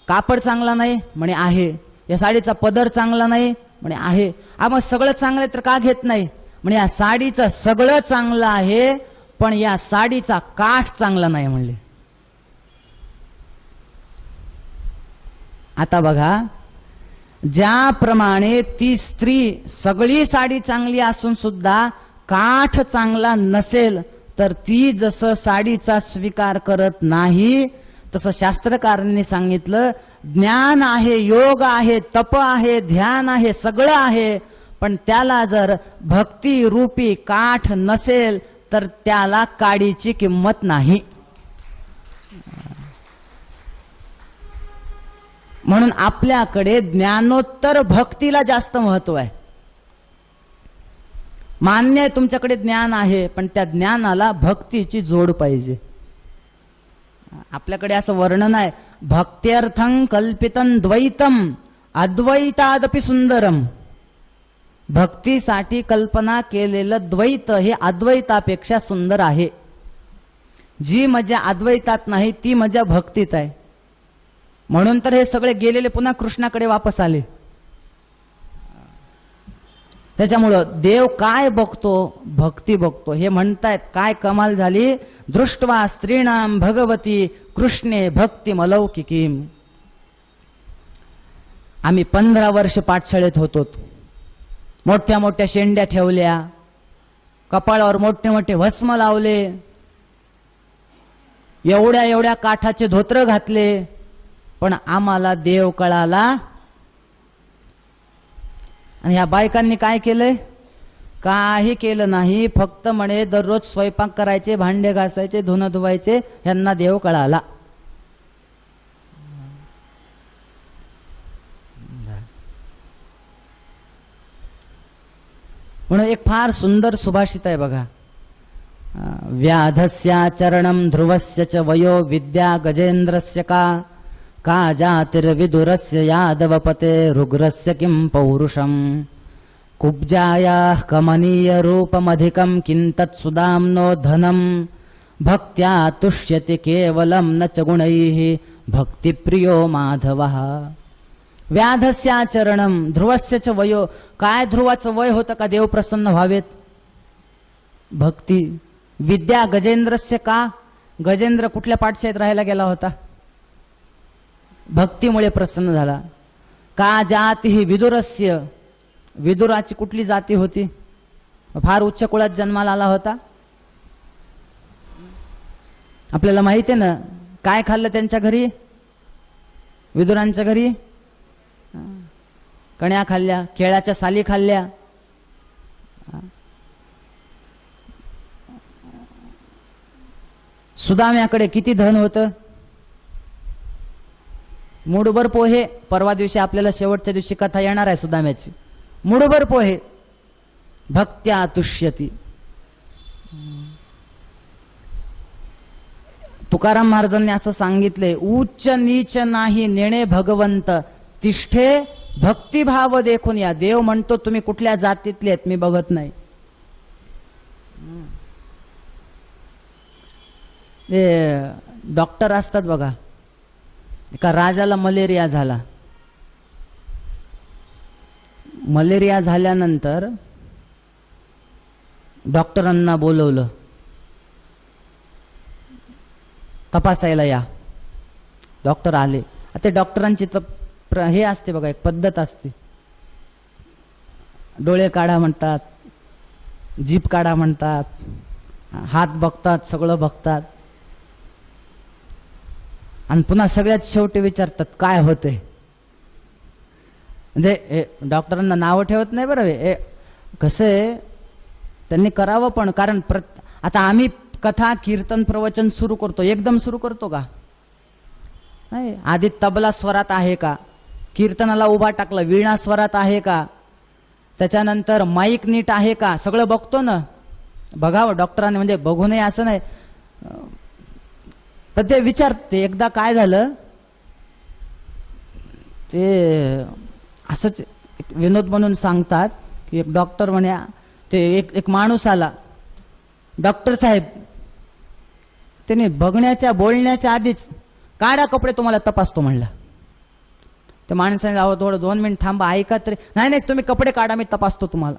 कापड चांगला नाही, म्हणे आहे. या साडीचा पदर चांगला नाही, म्हणे आहे. मग सगळं चांगलं तर का घेत नाही, म्हणे या साडीचं सगळं चांगलं आहे पण या साडीचा काठ चांगला नाही म्हणले. आता बघा, ज्याप्रमाणे ती स्त्री सगळी साडी चांगली असून सुद्धा काठ चांगला नसेल तर ती जसं साडीचा स्वीकार करत नाही, तसं शास्त्रकारांनी सांगितलं ज्ञान आहे, योग आहे, तप आहे, ध्यान आहे, सगळं आहे, पण त्याला जर भक्ती रूपी काठ नसेल तर त्याला काडीची किंमत नाही. म्हणून आपल्याकडे ज्ञानोत्तर भक्तीला जास्त महत्व आहे. मान्य आहे तुमच्याकडे ज्ञान आहे, पण त्या ज्ञानाला भक्तीची जोड पाहिजे. आपल्याकडे असं वर्णन आहे, भक्त्यर्थं कल्पितं द्वैतम अद्वैतादपि सुंदरम. भक्तीसाठी कल्पना केलेलं द्वैत हे अद्वैतापेक्षा सुंदर आहे. जी मजा अद्वैतात नाही ती मजा भक्तीत आहे. म्हणून तर हे सगळे गेलेले पुन्हा कृष्णाकडे वापस आले. त्याच्यामुळं देव काय बघतो, भक्ती बघतो. हे म्हणतायत काय कमाल झाली, दृष्ट्वा स्त्रीणाम भगवती कृष्णे भक्तिमलौकिकीम. आम्ही 15 वर्ष पाठशाळेत होतो. मोठ्या मोठ्या शेंड्या ठेवल्या, कपाळावर मोठे मोठे भस्म लावले, एवढ्या एवढ्या काठाचे धोत्र घातले, पण आम्हाला देव कळाला आणि ह्या बायकांनी काय केलंय? काही केलं नाही, फक्त म्हणे दररोज स्वयंपाक करायचे, भांडे घासायचे, धुणं धुवायचे, ह्यांना देव कळाला. म्हणून एक फार सुंदर सुभाषित आहे बघा. व्याधस्याचरणं ध्रुवस्य च वयो विद्या गजेंद्रस्य का जातिर्विदुरस्य यादवपते रुग्रस्य किं पौरुषम कुब्जायाः कमनीय रूपमधिकं किंतत् सुदाम्नो धनं भक्त्या तुष्यति केवलं न च गुणैः भक्तिप्रियो माधवः. व्याधस्याचरणं ध्रुवस्य च वयो. काय ध्रुवाचं वय होतं का देव प्रसन्न व्हावेत? भक्ती. विद्या गजेंद्रस्य का. गजेंद्र कुठल्या पाठशाळेत राहायला गेला होता? भक्तीमुळे प्रसन्न झाला. का जाती विदुरस्य. विदुराची कुठली जाती होती? फार उच्च कुळात जन्माला आला होता. आपल्याला माहिती आहे ना काय खाल्लं त्यांच्या घरी? विदुरांच्या घरी कण्या खाल्ल्या, केळाच्या साली खाल्ल्या. सुदाम्याकडे किती धन होतं? मुठभर पोहे. परवा दिवशी आपल्याला शेवटच्या दिवशी कथा येणार आहे सुदाम्याची. मुठभर पोहे. भक्त्या तुष्यती. तुकाराम महाराजांनी असं सांगितले, उच्च नीच नाही नेणे भगवंत तिष्ठे भक्तिभाव देखून या. देव म्हणतो तुम्ही कुठल्या जातीतले आहेत मी बघत नाही. ते डॉक्टर असतात बघा. एका राजाला मलेरिया झाला. मलेरिया झाल्यानंतर डॉक्टरांना बोलवलं, तपासायला या. डॉक्टर आले. ते डॉक्टरांची हे असते बघा, एक पद्धत असते. डोळे काढा म्हणतात, जीभ काढा म्हणतात, हात बघतात, सगळं बघतात आणि पुन्हा सगळ्यात शेवटी विचारतात काय होते. म्हणजे डॉक्टरांना नावं ठेवत नाही बरं. हे कसं आहे त्यांनी करावं पण, कारण आता आम्ही कथा कीर्तन प्रवचन सुरू करतो, एकदम सुरू करतो का? नाही. आधी तबला स्वरात आहे का? कीर्तनाला उभा टाकला वीणा स्वरात आहे का? त्याच्यानंतर माईक नीट आहे का? सगळं बघतो ना. बघावं डॉक्टरांनी, म्हणजे बघू नये असं नाही. तर ते विचारते. एकदा काय झालं, ते असंच विनोद म्हणून सांगतात की एक डॉक्टर म्हणे, ते एक माणूस आला. डॉक्टर साहेब, त्याने बघण्याच्या बोलण्याच्या आधीच काढा कपडे तुम्हाला तपासतो म्हणला. त्या माणसाने जावं थोडं 2 मिनिट थांबा, ऐका तरी. नाही नाही तुम्ही कपडे काढा मी तपासतो तुम्हाला.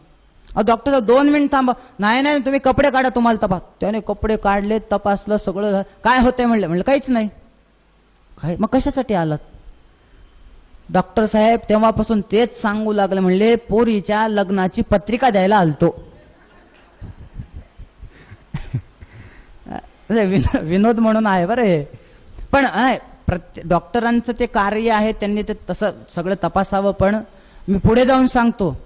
डॉक्टर साहेब 2 मिनिट थांबा. नाही नाही तुम्ही कपडे काढा तुम्हाला तपास. त्याने कपडे काढले, तपासलं, सगळं. काय होतंय म्हणलं. म्हणलं काहीच नाही. काय मग कशासाठी आलात? डॉक्टर साहेब तेव्हापासून तेच सांगू लागले, म्हणले पोरीच्या लग्नाची पत्रिका द्यायला आलतो. विनोद म्हणून आहे बरं हे. पण डॉक्टरांचं ते कार्य आहे, त्यांनी ते तसं सगळं तपासावं. पण मी पुढे जाऊन सांगतो,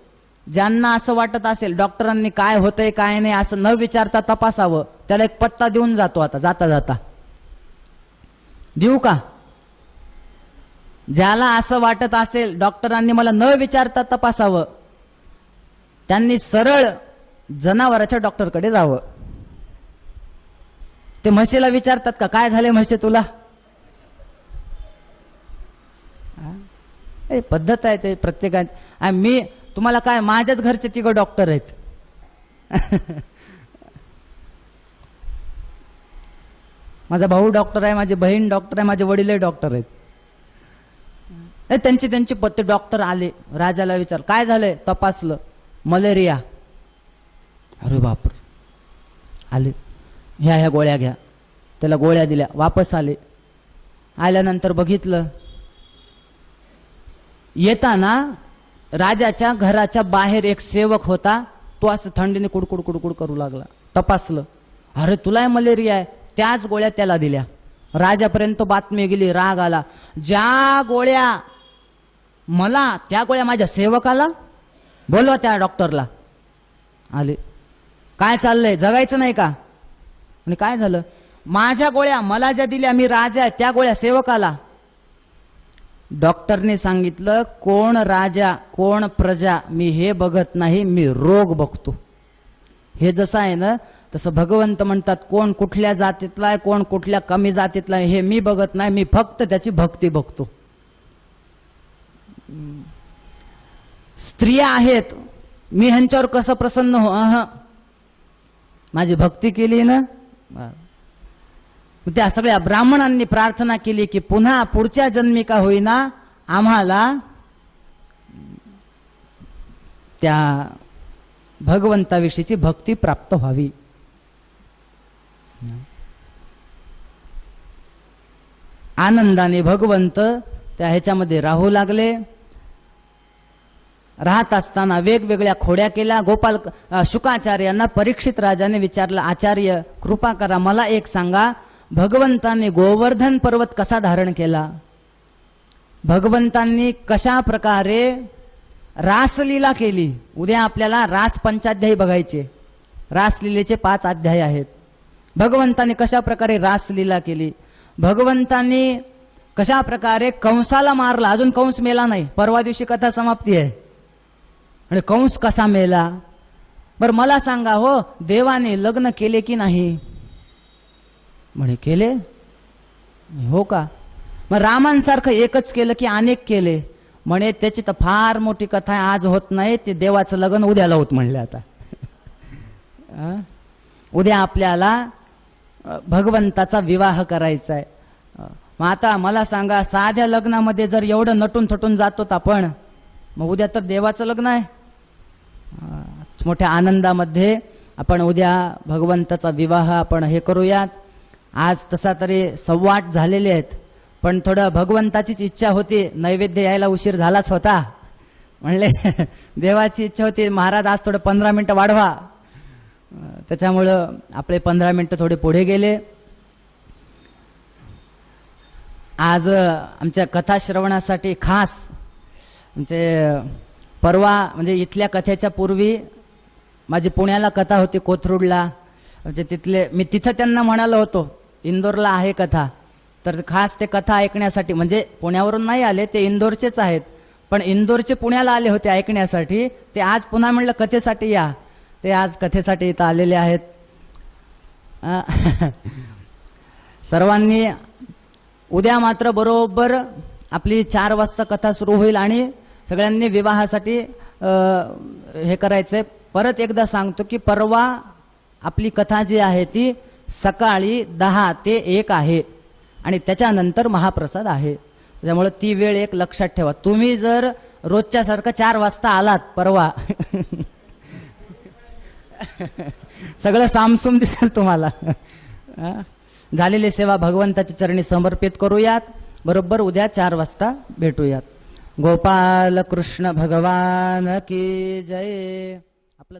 ज्यांना असं वाटत असेल डॉक्टरांनी काय होतंय काय नाही असं न विचारता तपासावं, त्याला एक पत्ता देऊन जातो. आता जाता जाता देऊ का? ज्याला असं वाटत असेल डॉक्टरांनी मला न विचारता तपासावं, त्यांनी सरळ जनावराच्या डॉक्टरकडे जावं. ते म्हशीला विचारतात का काय झाले म्हशी तुला? पद्धत आहे ते प्रत्येकाची. मी तुम्हाला काय, माझ्याच घरचे 3 डॉक्टर आहेत. माझा भाऊ डॉक्टर आहे, माझी बहीण डॉक्टर आहे, माझे वडीलही डॉक्टर आहेत. त्यांची पत्ते. डॉक्टर आले, राजाला विचार काय झालंय? तपासलं, मलेरिया. अरे बापरे. आले, ह्या गोळ्या घ्या. त्याला गोळ्या दिल्या, वापस आले. आल्यानंतर बघितलं, येताना राजाच्या घराच्या बाहेर एक सेवक होता. तो असं थंडीने कुडकुड कुडकुड करू लागला. तपासलं, अरे तुला मलेरिया आहे. त्याच गोळ्या त्याला दिल्या. राजापर्यंत बातमी गेली, राग आला. ज्या गोळ्या मला, त्या गोळ्या माझ्या सेवकाला. बोलवा त्या डॉक्टरला. आले. काय चाललंय, जगायचं नाही का? आणि काय झालं? माझ्या गोळ्या मला ज्या दिल्या, मी राजा आहे, त्या गोळ्या सेवकाला. डॉक्टरने सांगितलं, कोण राजा कोण प्रजा मी हे बघत नाही, मी रोग बघतो. हे जसं आहे ना, तसं भगवंत म्हणतात, कोण कुठल्या जातीतला आहे, कोण कुठल्या कमी जातीतला आहे, हे मी बघत नाही, मी फक्त त्याची भक्ती बघतो. स्त्रिया आहेत, मी ह्यांच्यावर कसं प्रसन्न हो, माझी भक्ती केली ना. त्या सगळ्या ब्राह्मणांनी प्रार्थना केली की पुन्हा पुढच्या जन्मी का होईना आम्हाला त्या भगवंताविषयीची भक्ती प्राप्त व्हावी. आनंदाने भगवंत त्या ह्याच्यामध्ये राहू लागले. राहत असताना वेगवेगळ्या खोड्या केल्या. गोपाल शुकाचार्यांना परीक्षित राजाने विचारलं, आचार्य कृपा करा, मला एक सांगा, भगवंतांनी गोवर्धन पर्वत कसा धारण केला? भगवंतांनी कशा प्रकारे रासलीला केली? उद्या आपल्याला रास पंचाध्यायी बघायचे. रासलीलेचे 5 अध्याय आहेत. भगवंतांनी कशा प्रकारे रासलीला केली? भगवंतांनी कशा प्रकारे कंसाला मारला? अजून कंस मेला नाही, परवा दिवशी कथा समाप्ती आहे. आणि कंस कसा मेला? बरं मला सांगा हो, देवाने लग्न केले की नाही? म्हणे केले. हो का? मग रामांसारखं एकच केलं की अनेक केले? म्हणे त्याची तर फार मोठी कथा आहे, आज होत नाही, ते देवाचं लग्न उद्याला होत म्हणले. आता उद्या आपल्याला भगवंताचा विवाह करायचा आहे. मग आता मला सांगा, साध्या लग्नामध्ये जर एवढं नटून थटून जातो आपण, मग उद्या तर देवाचं लग्न आहे. मोठ्या आनंदामध्ये आपण उद्या भगवंताचा विवाह आपण हे करूयात. आज तसा तरी 8:15 झालेले आहेत, पण थोडं भगवंताचीच इच्छा होती. नैवेद्य यायला उशीर झालाच होता, म्हणले देवाची इच्छा होती, महाराज आज थोडं 15 मिनटं वाढवा. त्याच्यामुळं आपले 15 मिनटं थोडे पुढे गेले. आज आमच्या कथा श्रवणासाठी खास म्हणजे परवा म्हणजे इथल्या कथेच्या पूर्वी माझी पुण्याला कथा होती, कोथरूडला. म्हणजे तिथले मी तिथं त्यांना म्हणालो होतो, इंदोरला आहे कथा, तर खास ते कथा ऐकण्यासाठी, म्हणजे पुण्यावरून नाही आले, ते इंदोरचेच आहेत, पण इंदोरचे पुण्याला आले होते ऐकण्यासाठी. ते आज पुन्हा म्हणलं कथेसाठी या. ते आज कथेसाठी इथं आलेले आहेत. सर्वांनी उद्या मात्र बरोबर आपली 4 वाजता कथा सुरू होईल आणि सगळ्यांनी विवाहासाठी हे करायचंय. परत एकदा सांगतो की परवा आपली कथा जी आहे ती सकाळी 10 ते 1 आहे आणि त्याच्यानंतर महाप्रसाद आहे. त्यामुळे ती वेळ एक लक्षात ठेवा. तुम्ही जर रोजच्या सारखं 4 वाजता आलात परवा सगळं सामसूम दिसेल तुम्हाला. झालेली सेवा भगवंताच्या चरणी समर्पित करूयात. बरोबर उद्या 4 वाजता भेटूयात. गोपाल कृष्ण भगवान की जय. आपलं